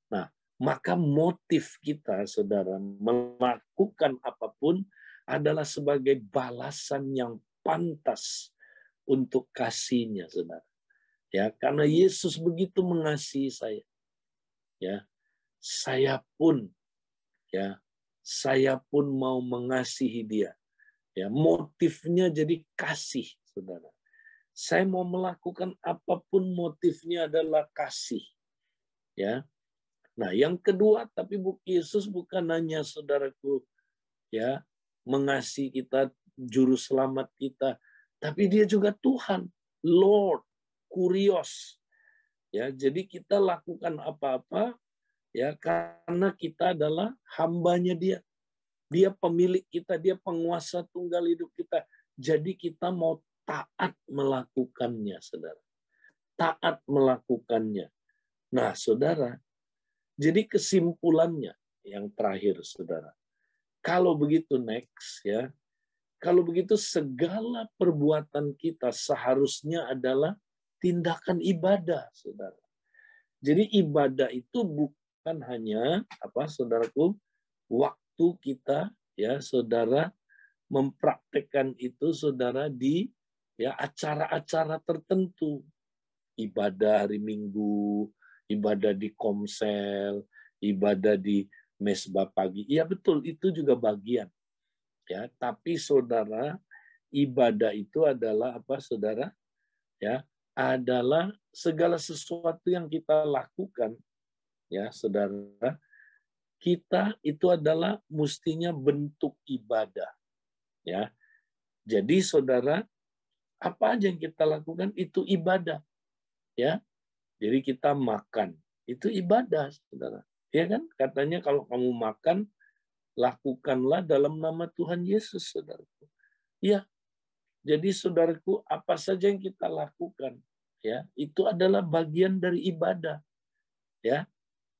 Nah, maka motif kita, saudara, melakukan apapun adalah sebagai balasan yang pantas untuk kasihnya, saudara. Ya, karena Yesus begitu mengasihi saya. Ya, saya pun mau mengasihi dia. Ya, motifnya jadi kasih, saudara. Saya mau melakukan apapun, motifnya adalah kasih. Ya. Nah, yang kedua, tapi Yesus bukan hanya saudaraku ya mengasihi kita, juru selamat kita, tapi dia juga Tuhan, Lord, Kurios. Ya, jadi kita lakukan apa-apa ya karena kita adalah hambanya dia. Dia pemilik kita, dia penguasa tunggal hidup kita. Jadi kita mau taat melakukannya, saudara. Taat melakukannya. Nah, saudara, jadi kesimpulannya yang terakhir, saudara. Kalau begitu next ya, kalau begitu segala perbuatan kita seharusnya adalah tindakan ibadah, saudara. Jadi ibadah itu bukan hanya saudaraku, waktu kita ya saudara mempraktekkan itu saudara di ya acara-acara tertentu, ibadah hari Minggu, ibadah di komsel, ibadah di mesbah pagi. Iya betul, itu juga bagian. Ya, tapi saudara, ibadah itu adalah apa saudara? Ya, adalah segala sesuatu yang kita lakukan ya saudara, kita itu adalah mestinya bentuk ibadah ya. Jadi saudara, apa aja yang kita lakukan itu ibadah ya. Jadi kita makan itu ibadah saudara, ya kan? Katanya kalau kamu makan, lakukanlah dalam nama Tuhan Yesus, saudaraku. Ya, jadi saudaraku, apa saja yang kita lakukan ya itu adalah bagian dari ibadah ya.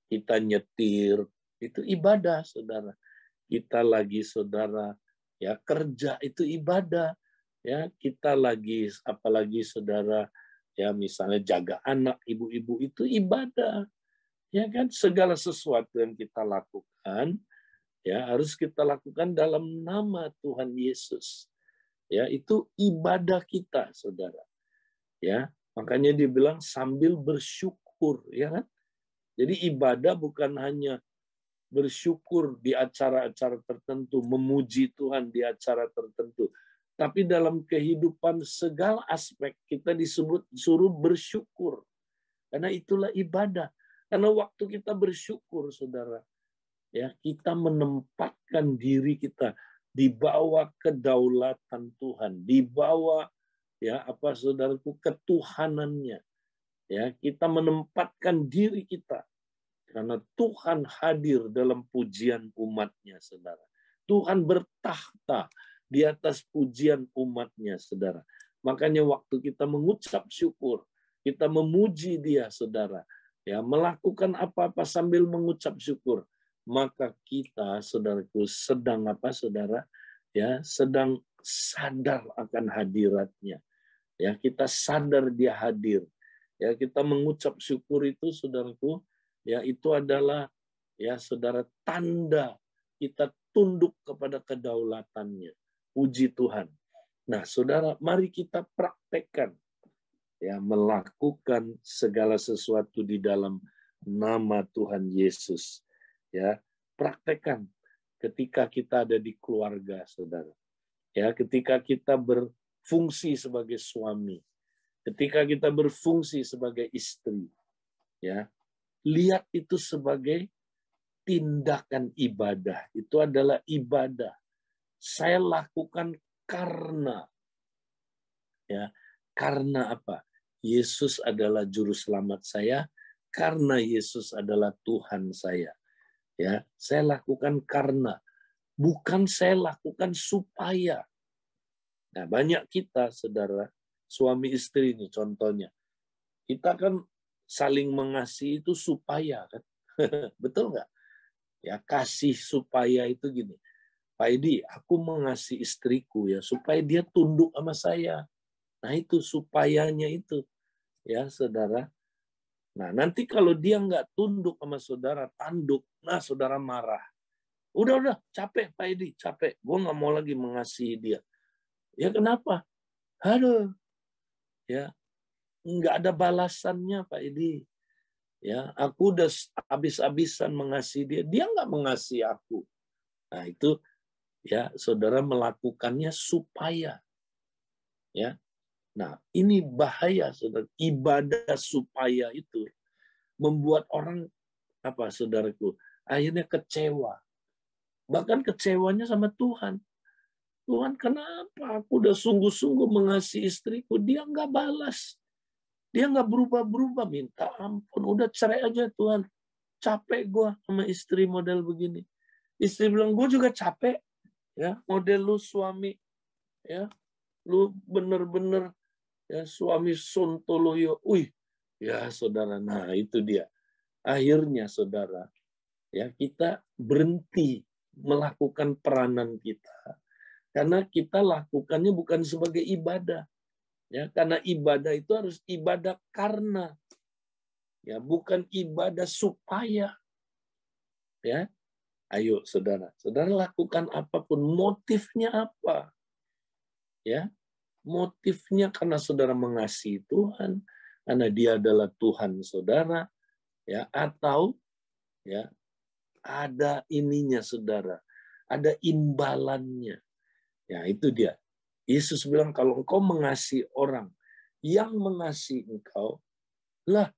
Kita nyetir itu ibadah, saudara. Kita lagi saudara ya kerja itu ibadah ya. Kita lagi apalagi saudara ya misalnya jaga anak ibu-ibu itu ibadah ya kan. Segala sesuatu yang kita lakukan ya harus kita lakukan dalam nama Tuhan Yesus ya. Itu ibadah kita, saudara ya. Makanya dibilang sambil bersyukur ya kan. Jadi ibadah bukan hanya bersyukur di acara-acara tertentu, memuji Tuhan di acara tertentu, tapi dalam kehidupan segala aspek kita disuruh bersyukur. Karena itulah ibadah. Karena waktu kita bersyukur, saudara, ya kita menempatkan diri kita di bawah kedaulatan Tuhan, di bawah ya saudaraku ketuhanannya. Ya, kita menempatkan diri kita karena Tuhan hadir dalam pujian umatnya, saudara. Tuhan bertakhta di atas pujian umatnya, saudara. Makanya waktu kita mengucap syukur, kita memuji dia, saudara. Ya, melakukan apa-apa sambil mengucap syukur, maka kita, saudaraku, sedang saudara? Ya, sedang sadar akan hadiratnya. Ya, kita sadar dia hadir. Ya, kita mengucap syukur itu, saudaraku, ya itu adalah ya saudara tanda kita tunduk kepada kedaulatannya. Puji Tuhan. Nah, saudara, mari kita praktekkan ya melakukan segala sesuatu di dalam nama Tuhan Yesus. Ya, praktekkan ketika kita ada di keluarga, saudara. Ya, ketika kita berfungsi sebagai suami, ketika kita berfungsi sebagai istri, ya, lihat itu sebagai tindakan ibadah. Itu adalah ibadah. Saya lakukan karena ya, karena apa? Yesus adalah juru selamat saya, karena Yesus adalah Tuhan saya. Ya, saya lakukan karena, bukan saya lakukan supaya. Nah, banyak kita, saudara, suami istri ini contohnya. Kita kan saling mengasihi itu supaya kan. Betul nggak? Ya, kasih supaya itu gini. Pak Edi, aku mengasihi istriku ya supaya dia tunduk sama saya. Nah, itu supayanya itu. Ya, saudara. Nah, nanti kalau dia nggak tunduk sama saudara, tanduk, nah saudara marah. Udah, capek Pak Edi, capek. Gue nggak mau lagi mengasihi dia. Ya kenapa? Aduh, ya nggak ada balasannya Pak Edi. Ya, aku udah habis-habisan mengasihi dia, dia nggak mengasihi aku. Nah itu ya saudara melakukannya supaya, ya Nah, ini bahaya, saudara. Ibadah supaya itu membuat orang, saudaraku, akhirnya kecewa. Bahkan kecewanya sama Tuhan. Tuhan, kenapa aku udah sungguh-sungguh mengasihi istriku, dia nggak balas. Dia nggak berubah-berubah, minta ampun. Udah cerai aja Tuhan. Capek gue sama istri model begini. Istri bilang, gue juga capek. Ya, model lu suami. Ya, lu bener-bener ya, suami sontoloyo. Ya saudara, nah itu dia. Akhirnya saudara, ya kita berhenti melakukan peranan kita. Karena kita lakukannya bukan sebagai ibadah. Ya, karena ibadah itu harus ibadah karena, ya bukan ibadah supaya. Ya, ayo saudara, saudara lakukan apapun, motifnya apa? Ya, motifnya karena saudara mengasihi Tuhan, karena Dia adalah Tuhan saudara, ya, atau ya ada ininya saudara, ada imbalannya. Ya, itu dia. Yesus bilang, kalau engkau mengasihi orang yang mengasihi engkau, lah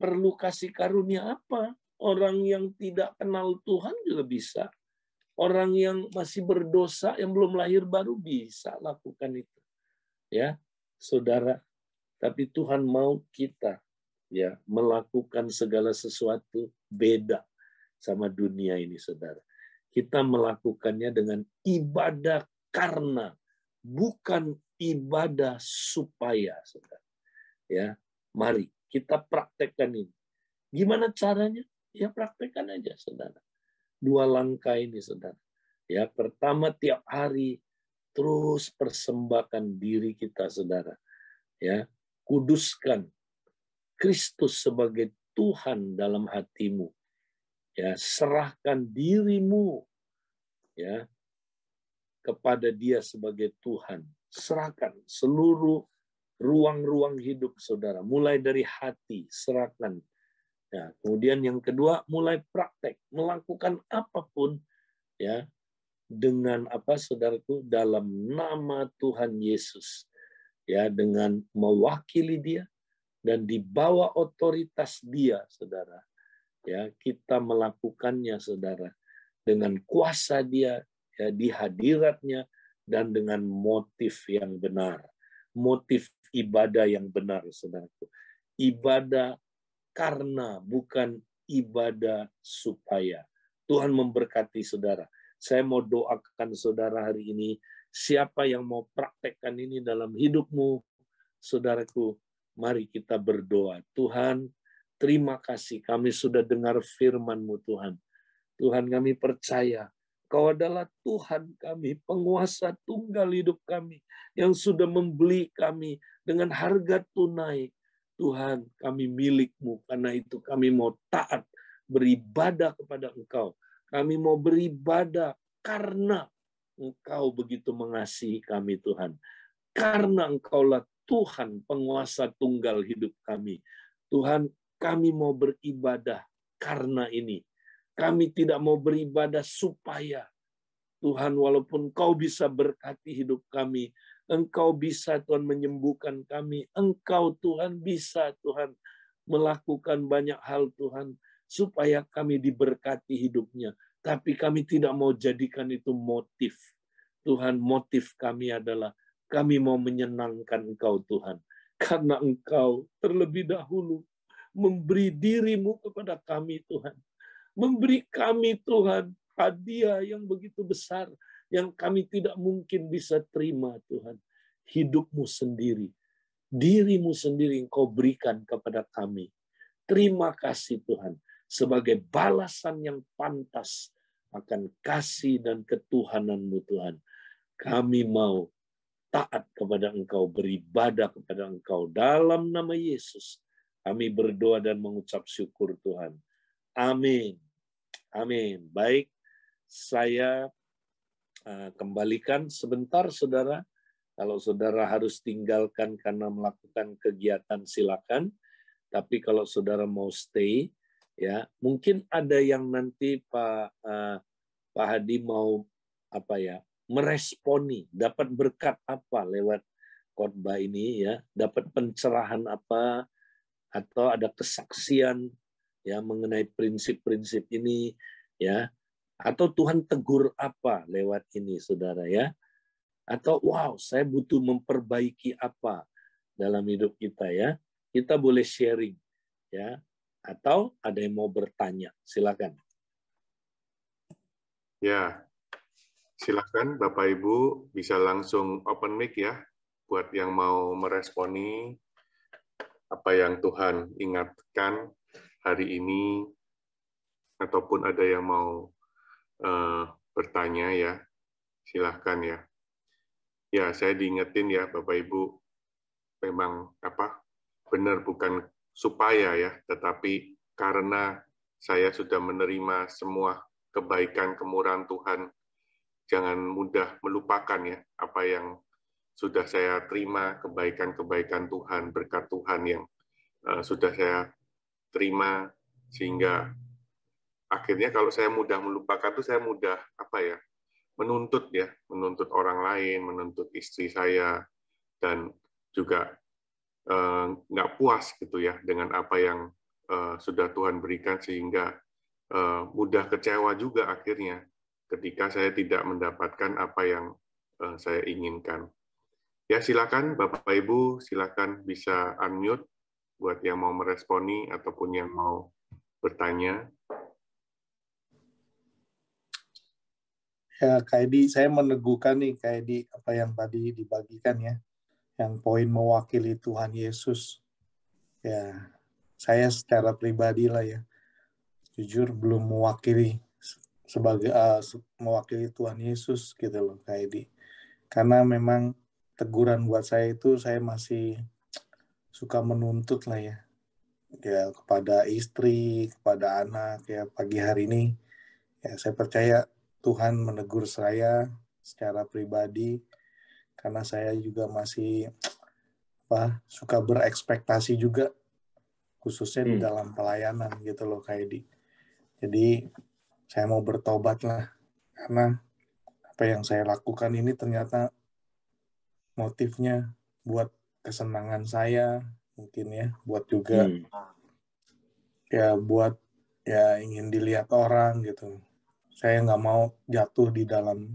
perlu kasih karunia apa? Orang yang tidak kenal Tuhan juga bisa. Orang yang masih berdosa, yang belum lahir baru bisa lakukan itu. Ya, saudara. Tapi Tuhan mau kita ya melakukan segala sesuatu beda sama dunia ini, saudara. Kita melakukannya dengan ibadah karena, bukan ibadah supaya, saudara. Ya, mari kita praktekkan ini. Gimana caranya? Ya praktekkan aja, saudara. 2 langkah ini, saudara. Ya, pertama tiap hari terus persembahkan diri kita, saudara. Ya, kuduskan Kristus sebagai Tuhan dalam hatimu. Ya, serahkan dirimu ya kepada Dia sebagai Tuhan. Serahkan seluruh ruang-ruang hidup saudara, mulai dari hati, serahkan. Ya, kemudian yang kedua, mulai praktek, melakukan apapun ya dengan saudaraku, dalam nama Tuhan Yesus. Ya, dengan mewakili Dia dan di bawah otoritas Dia, saudara. Ya, kita melakukannya, saudara, dengan kuasa Dia, ya, di hadiratnya, dan dengan motif yang benar. Motif ibadah yang benar, saudaraku. Ibadah karena, bukan ibadah supaya. Tuhan memberkati saudara. Saya mau doakan saudara hari ini. Siapa yang mau praktekkan ini dalam hidupmu, saudaraku, mari kita berdoa. Tuhan, terima kasih kami sudah dengar firman-Mu, Tuhan. Tuhan, kami percaya Kau adalah Tuhan kami, penguasa tunggal hidup kami, yang sudah membeli kami dengan harga tunai. Tuhan, kami milik-Mu, karena itu kami mau taat, beribadah kepada Engkau. Kami mau beribadah karena Engkau begitu mengasihi kami, Tuhan. Karena Engkaulah Tuhan, penguasa tunggal hidup kami. Tuhan, kami mau beribadah karena ini. Kami tidak mau beribadah supaya. Tuhan, walaupun Kau bisa berkati hidup kami, Engkau bisa, Tuhan, menyembuhkan kami. Engkau, Tuhan, bisa, Tuhan, melakukan banyak hal, Tuhan, supaya kami diberkati hidupnya. Tapi kami tidak mau jadikan itu motif. Tuhan, motif kami adalah kami mau menyenangkan Engkau, Tuhan. Karena Engkau terlebih dahulu memberi diri-Mu kepada kami, Tuhan. Memberi kami, Tuhan, hadiah yang begitu besar, yang kami tidak mungkin bisa terima, Tuhan. Hidup-Mu sendiri, diri-Mu sendiri Engkau berikan kepada kami. Terima kasih, Tuhan, sebagai balasan yang pantas akan kasih dan ketuhanan-Mu, Tuhan. Kami mau taat kepada Engkau, beribadah kepada Engkau. Dalam nama Yesus, kami berdoa dan mengucap syukur, Tuhan. Amin. Amin. Baik, saya kembalikan sebentar, saudara. Kalau saudara harus tinggalkan karena melakukan kegiatan, silakan. Tapi kalau saudara mau stay, ya mungkin ada yang nanti Pak Hadi mau meresponi, dapat berkat apa lewat khotbah ini ya, dapat pencerahan apa atau ada kesaksian ya mengenai prinsip-prinsip ini ya, atau Tuhan tegur apa lewat ini saudara ya, atau wow saya butuh memperbaiki apa dalam hidup kita ya, kita boleh sharing ya, atau ada yang mau bertanya silakan. Ya, silakan Bapak Ibu bisa langsung open mic ya buat yang mau meresponi apa yang Tuhan ingatkan hari ini, ataupun ada yang mau bertanya ya, silahkan ya. Ya, saya diingetin ya Bapak Ibu, memang benar bukan supaya ya, tetapi karena saya sudah menerima semua kebaikan kemurahan Tuhan, jangan mudah melupakan ya apa yang sudah saya terima, kebaikan-kebaikan Tuhan, berkat Tuhan yang sudah saya terima, sehingga akhirnya kalau saya mudah melupakan itu saya mudah menuntut orang lain, menuntut istri saya, dan juga nggak puas gitu ya dengan apa yang sudah Tuhan berikan, sehingga mudah kecewa juga akhirnya ketika saya tidak mendapatkan apa yang saya inginkan. Ya, silakan Bapak Ibu, silakan bisa unmute buat yang mau meresponi ataupun yang mau bertanya. Ya, Kak Edi, saya meneguhkan nih, Kak Edi, apa yang tadi dibagikan ya, yang poin mewakili Tuhan Yesus. Ya, saya secara pribadi lah ya, jujur belum mewakili sebagai mewakili Tuhan Yesus gitu loh, Kak Edi. Karena memang teguran buat saya itu saya masih suka menuntut lah ya, ya kepada istri, kepada anak ya. Pagi hari ini ya saya percaya Tuhan menegur saya secara pribadi karena saya juga masih suka berekspektasi juga, khususnya di dalam pelayanan gitu loh Kak Edi. Jadi saya mau bertobat lah, karena apa yang saya lakukan ini ternyata motifnya buat kesenangan saya mungkin ya, buat juga ya buat ya ingin dilihat orang gitu. Saya nggak mau jatuh di dalam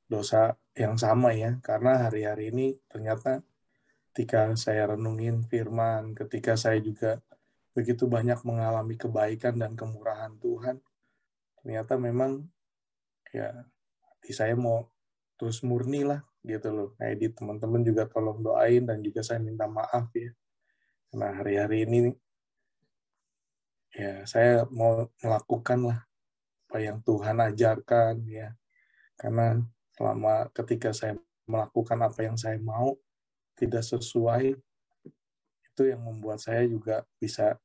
dosa yang sama ya, karena hari-hari ini ternyata ketika saya renungin firman, ketika saya juga begitu banyak mengalami kebaikan dan kemurahan Tuhan, ternyata memang ya hati saya mau terus murni lah gitu loh. Nah, di teman-teman juga tolong doain, dan juga saya minta maaf ya. Nah, hari-hari ini ya saya mau melakukan lah apa yang Tuhan ajarkan ya. Karena selama ketika saya melakukan apa yang saya mau tidak sesuai, itu yang membuat saya juga bisa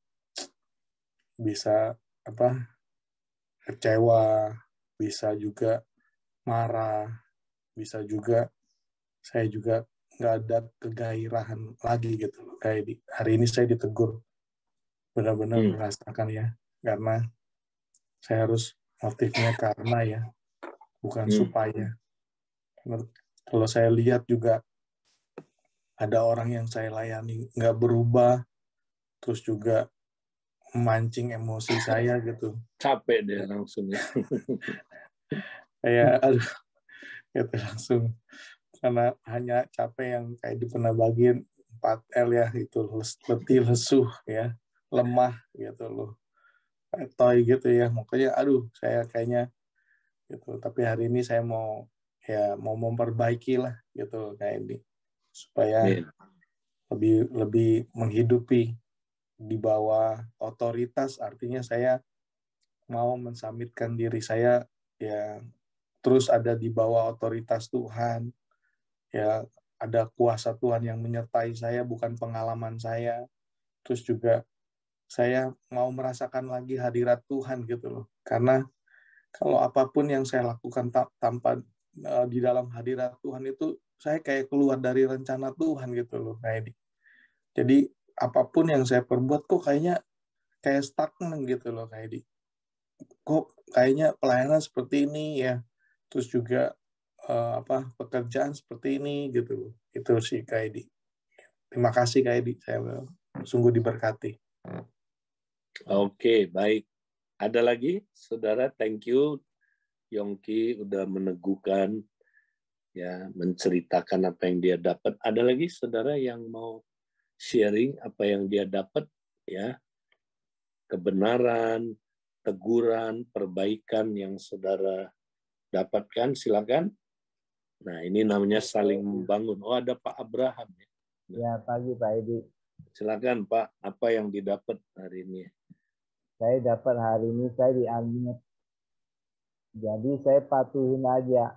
kecewa, bisa juga marah, bisa juga saya juga nggak ada kegairahan lagi gitu loh. Kayak hari ini saya ditegur, benar-benar merasakan ya, karena saya harus motifnya karena ya, bukan supaya. Kalau saya lihat juga ada orang yang saya layani nggak berubah, terus juga memancing emosi saya gitu. Capek deh langsung ya. Kayak aduh, gitu langsung. Karena hanya capek yang kayak pernah bagiin 4L ya, itu letih, lesuh ya, lemah gitu loh, toy gitu ya. Makanya aduh, saya kayaknya gitu. Tapi hari ini saya mau memperbaiki lah gitu kayak ini, supaya lebih menghidupi di bawah otoritas. Artinya saya mau mensamitkan diri saya ya terus ada di bawah otoritas Tuhan ya, ada kuasa Tuhan yang menyertai saya, bukan pengalaman saya. Terus juga saya mau merasakan lagi hadirat Tuhan gitu loh, karena kalau apapun yang saya lakukan tanpa di dalam hadirat Tuhan itu saya kayak keluar dari rencana Tuhan gitu loh kayak. Jadi apapun yang saya perbuat kok kayak stagnan gitu loh kayak. Kok kayaknya pelayanan seperti ini ya, terus juga pekerjaan seperti ini gitu. Itu sih Kak Edi. Terima kasih Kak Edi, saya sungguh diberkati. Oke, baik. Ada lagi, saudara? Thank you, Yongki udah meneguhkan, ya, menceritakan apa yang dia dapat. Ada lagi, saudara, yang mau sharing apa yang dia dapat, ya, kebenaran, teguran, perbaikan yang saudara dapatkan, silakan. Nah, ini namanya saling membangun. Oh, ada Pak Abraham, ya. Ya, pagi Pak Edi. Silakan Pak, apa yang didapat hari ini? Saya dapat hari ini, saya diambil. Jadi saya patuhin aja.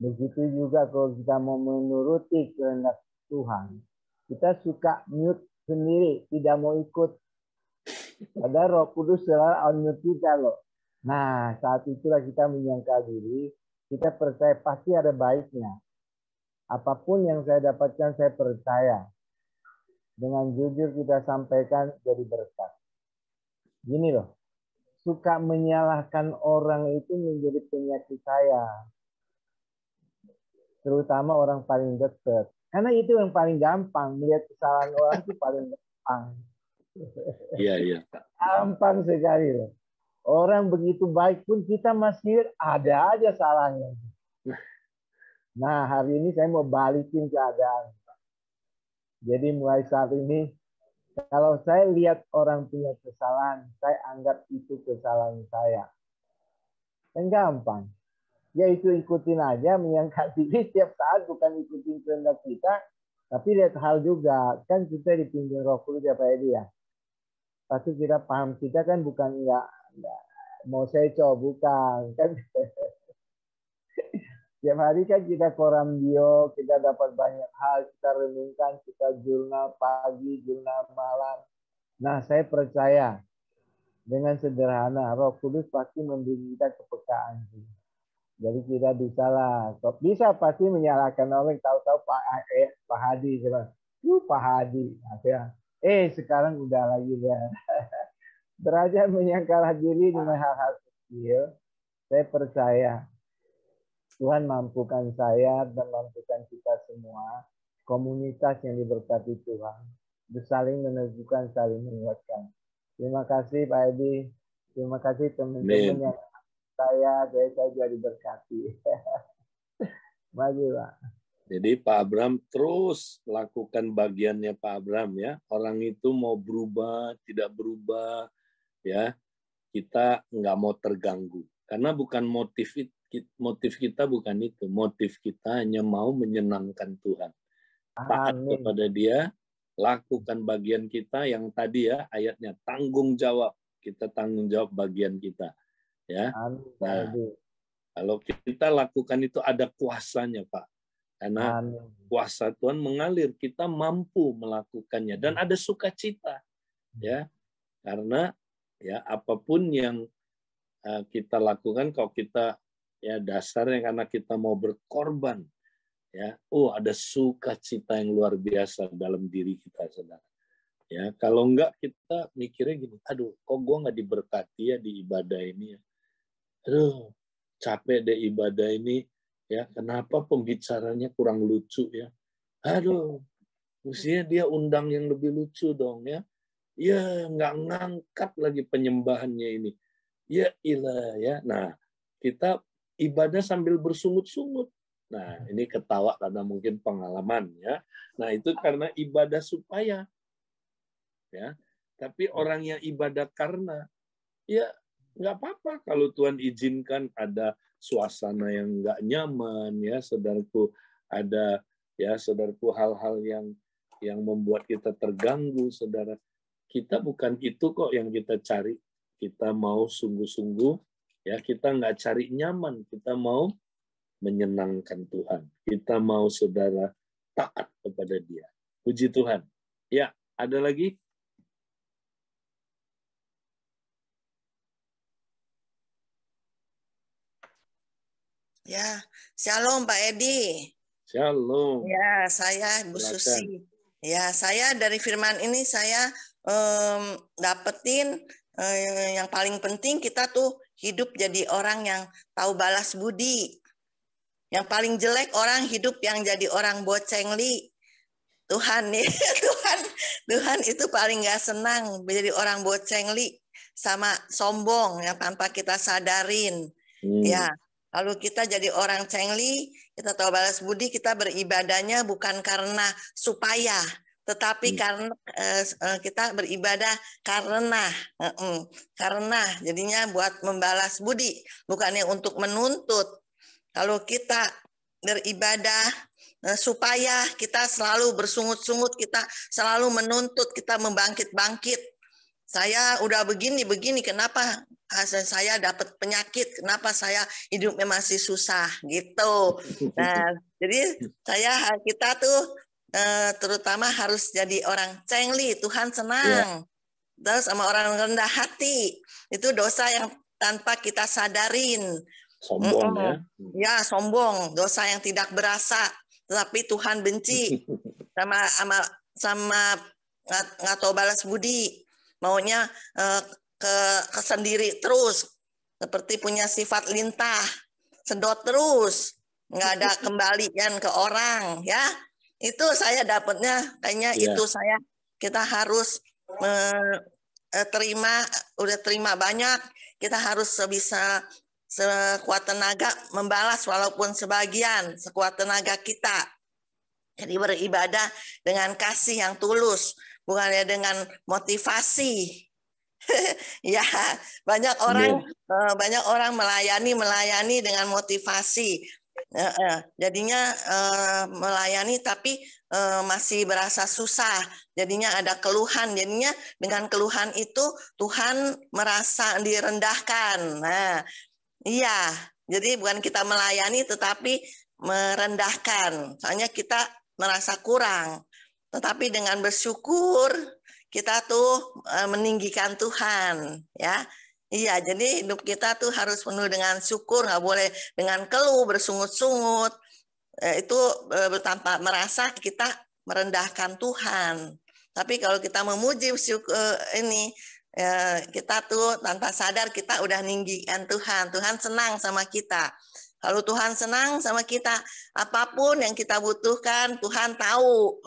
Begitu juga kalau kita mau menuruti kehendak Tuhan. Kita suka mute sendiri, tidak mau ikut. Padahal Roh Kudus selalu on-mute kita loh. Nah, saat itulah kita menyangkal diri, kita percaya pasti ada baiknya. Apapun yang saya dapatkan, saya percaya. Dengan jujur kita sampaikan jadi berkat. Gini loh, suka menyalahkan orang itu menjadi penyakit saya. Terutama orang paling dekat. Karena itu yang paling gampang. Melihat kesalahan orang itu paling gampang. Iya, iya. Gampang sekali loh. Orang begitu baik pun kita masih ada aja salahnya. Nah, hari ini saya mau balikin keadaan. Jadi mulai saat ini, kalau saya lihat orang punya kesalahan, saya anggap itu kesalahan saya. Yang gampang. Ya itu ikutin aja, menyangka diri setiap saat, bukan ikutin kehendak kita, tapi lihat hal juga. Kan kita dipimpin Roh Kudus ya Pak Edi ya. Pasti kita paham, kita kan bukan enggak mau seco, bukan. Kan tiap hari kan kita koram bio, kita dapat banyak hal, kita renungkan, kita jurnal pagi, jurnal malam. Nah, saya percaya dengan sederhana, Roh Kudus pasti memberi kita kepekaan. Jadi tidak bisa lah. Bisa pasti menyalahkan orang, tahu-tahu Pak Hadi. Pak Hadi. Sekarang udah lagi ya. Derajat menyangkal diri dengan hal-hal kecil. Saya percaya Tuhan mampukan saya dan mampukan kita semua, komunitas yang diberkati Tuhan, saling meneguhkan, saling menguatkan. Terima kasih Pak Edi, terima kasih teman-teman yang saya juga diberkati. Maju Pak. Jadi Pak Abraham terus lakukan bagiannya Pak Abraham ya. Orang itu mau berubah, tidak berubah, ya kita nggak mau terganggu. Karena bukan motif kita bukan itu. Motif kita hanya mau menyenangkan Tuhan. Taat kepada Dia, lakukan bagian kita yang tadi ya ayatnya tanggung jawab. Kita tanggung jawab bagian kita. Ya. Nah, kalau kita lakukan itu ada kuasanya Pak. Karena kuasa Tuhan mengalir, kita mampu melakukannya dan ada sukacita. Ya. Karena ya apapun yang kita lakukan, kalau kita ya dasarnya karena kita mau berkorban, ya, ada sukacita yang luar biasa dalam diri kita, saudara. Ya, kalau enggak kita mikirnya gini, aduh, kok gue nggak diberkati ya di ibadah ini ya, aduh, capek deh ibadah ini, ya, kenapa pembicaranya kurang lucu ya, aduh, mestinya dia undang yang lebih lucu dong ya. Ya, nggak ngangkat lagi penyembahannya ini. Ya ilah ya. Nah, kita ibadah sambil bersungut-sungut. Nah, ini ketawa karena mungkin pengalaman ya. Nah, itu karena ibadah supaya ya. Tapi orang yang ibadah karena ya nggak apa-apa kalau Tuhan izinkan ada suasana yang nggak nyaman ya, saudaraku, ada ya saudaraku hal-hal yang membuat kita terganggu, saudara. Kita bukan itu kok yang kita cari. Kita mau sungguh-sungguh, ya kita nggak cari nyaman. Kita mau menyenangkan Tuhan. Kita mau saudara taat kepada Dia. Puji Tuhan. Ya, ada lagi? Ya, shalom Pak Edi. Shalom. Ya, saya Bu Susi. Ya, saya dari firman ini saya dapetin yang paling penting kita tuh hidup jadi orang yang tahu balas budi. Yang paling jelek orang hidup yang jadi orang bocengli. Tuhan nih, Tuhan itu paling nggak senang menjadi orang bocengli sama sombong yang tanpa kita sadarin. Ya, lalu kita jadi orang cengli, kita tahu balas budi, kita beribadahnya bukan karena supaya, tetapi karena kita beribadah karena jadinya buat membalas budi, bukannya untuk menuntut. Kalau kita beribadah supaya kita selalu bersungut-sungut, kita selalu menuntut, kita membangkit-bangkit. Saya udah begini, kenapa saya dapat penyakit, kenapa saya hidupnya masih susah, gitu. Nah, jadi kita tuh terutama harus jadi orang cengli, Tuhan senang. Terus sama orang rendah hati, itu dosa yang tanpa kita sadarin. Sombong ya. Ya, sombong, dosa yang tidak berasa, tetapi Tuhan benci. Sama nggak tahu balas budi, maunya ke sendiri terus, seperti punya sifat lintah, sedot terus, nggak ada kembalian ke orang, ya. Itu saya dapatnya kayaknya itu kita harus terima banyak, kita harus bisa sekuat tenaga membalas walaupun sebagian, sekuat tenaga kita. Jadi beribadah dengan kasih yang tulus, bukannya dengan motivasi. Ya, banyak orang melayani dengan motivasi. Jadinya melayani tapi masih berasa susah. Jadinya ada keluhan. Jadinya dengan keluhan itu Tuhan merasa direndahkan. Nah, iya, jadi bukan kita melayani tetapi merendahkan. Soalnya kita merasa kurang. Tetapi dengan bersyukur kita tuh meninggikan Tuhan, ya. Iya, jadi hidup kita tuh harus penuh dengan syukur, nggak boleh dengan keluh, bersungut-sungut. Itu tanpa merasa kita merendahkan Tuhan. Tapi kalau kita memuji kita tuh tanpa sadar kita udah ninggikan Tuhan. Tuhan senang sama kita. Kalau Tuhan senang sama kita, apapun yang kita butuhkan, Tuhan tahu.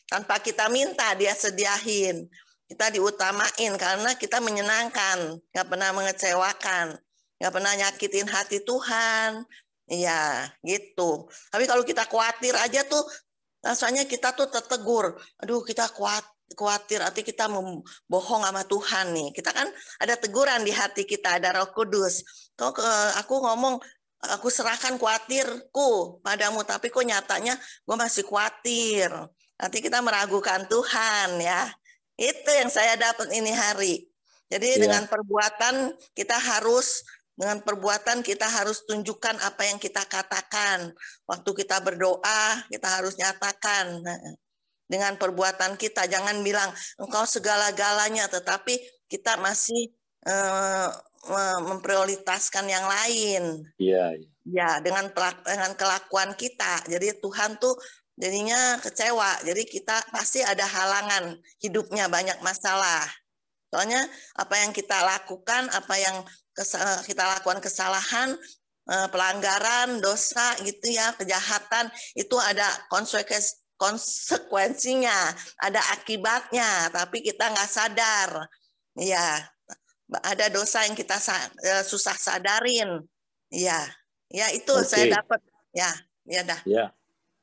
Tanpa kita minta, Dia sediain. Kita diutamain karena kita menyenangkan, nggak pernah mengecewakan, nggak pernah nyakitin hati Tuhan. Iya, gitu. Tapi kalau kita khawatir aja tuh, rasanya kita tuh tertegur. Aduh, kita khawatir, arti kita membohong sama Tuhan nih. Kita kan ada teguran di hati kita, ada Roh Kudus. Kok aku ngomong, aku serahkan khawatirku padamu, tapi kok nyatanya gue masih khawatir. Nanti kita meragukan Tuhan, ya. Itu yang saya dapat ini hari. Jadi dengan perbuatan kita harus tunjukkan apa yang kita katakan. Waktu kita berdoa, kita harus nyatakan. Dengan perbuatan kita, jangan bilang engkau segala-galanya, tetapi kita masih memprioritaskan yang lain. Iya. Ya, dengan kelakuan kita. Jadi Tuhan tuh jadinya kecewa. Jadi kita pasti ada halangan hidupnya, banyak masalah. Soalnya apa yang kita lakukan, apa yang kita lakukan kesalahan, pelanggaran, dosa gitu ya, kejahatan, itu ada konsekuensinya, ada akibatnya, tapi kita nggak sadar. Ya, ada dosa yang kita susah sadarin. Ya, itu saya dapat. Ya dah. Ya.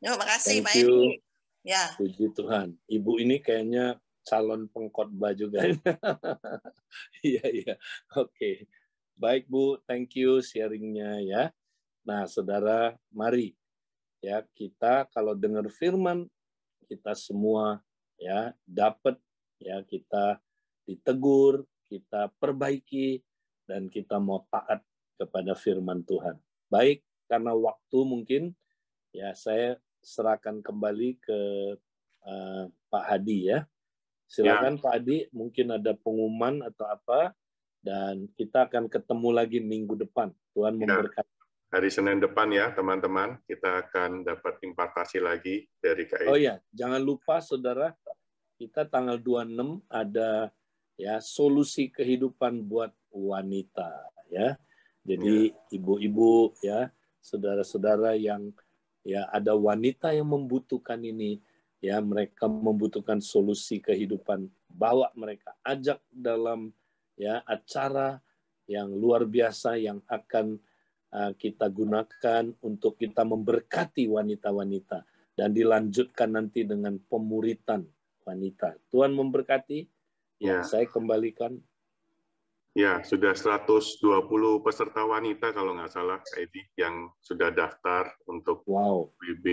Terima kasih, Pak Edi. Ya. Puji Tuhan. Ibu ini kayaknya calon pengkhotbah juga. Iya. Oke. Baik, Bu. Thank you sharingnya ya. Nah, saudara, mari ya kita kalau dengar firman, kita semua ya dapat ya kita ditegur, kita perbaiki, dan kita mau taat kepada firman Tuhan. Baik, karena waktu mungkin ya saya serahkan kembali ke Pak Hadi ya. Silakan Pak Hadi, mungkin ada pengumuman atau apa, dan kita akan ketemu lagi minggu depan. Tuhan memberkati. Hari Senin depan ya teman-teman, kita akan dapat impartasi lagi dari KI. Oh ya, jangan lupa saudara, kita tanggal 26 ada ya solusi kehidupan buat wanita ya. Jadi ibu-ibu ya saudara-saudara yang ya ada wanita yang membutuhkan ini, ya mereka membutuhkan solusi kehidupan, bawa mereka, ajak dalam ya acara yang luar biasa yang akan kita gunakan untuk kita memberkati wanita-wanita, dan dilanjutkan nanti dengan pemuritan wanita. Tuhan memberkati. Ya, saya kembalikan. Ya, sudah 120 peserta wanita kalau nggak salah, Edi, yang sudah daftar untuk WB,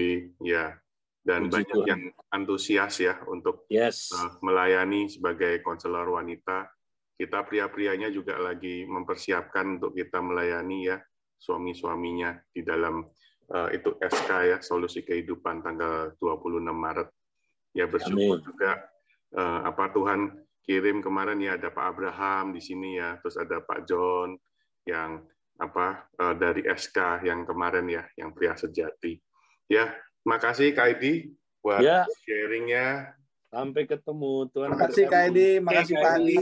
ya. Dan Puji banyak Tuhan. yang antusias ya untuk melayani sebagai konselor wanita. Kita pria-prianya juga lagi mempersiapkan untuk kita melayani ya suami-suaminya di dalam itu SK ya, Solusi Kehidupan tanggal 26 Maret. Ya, bersyukur juga Tuhan kirim kemarin ya, ada Pak Abraham di sini ya, terus ada Pak John yang dari SK yang kemarin ya, yang pria sejati. Ya, makasih Kak Edi buat sharingnya. Sampai ketemu. Tuhan makasih Kak Edi, makasih Pak Adi.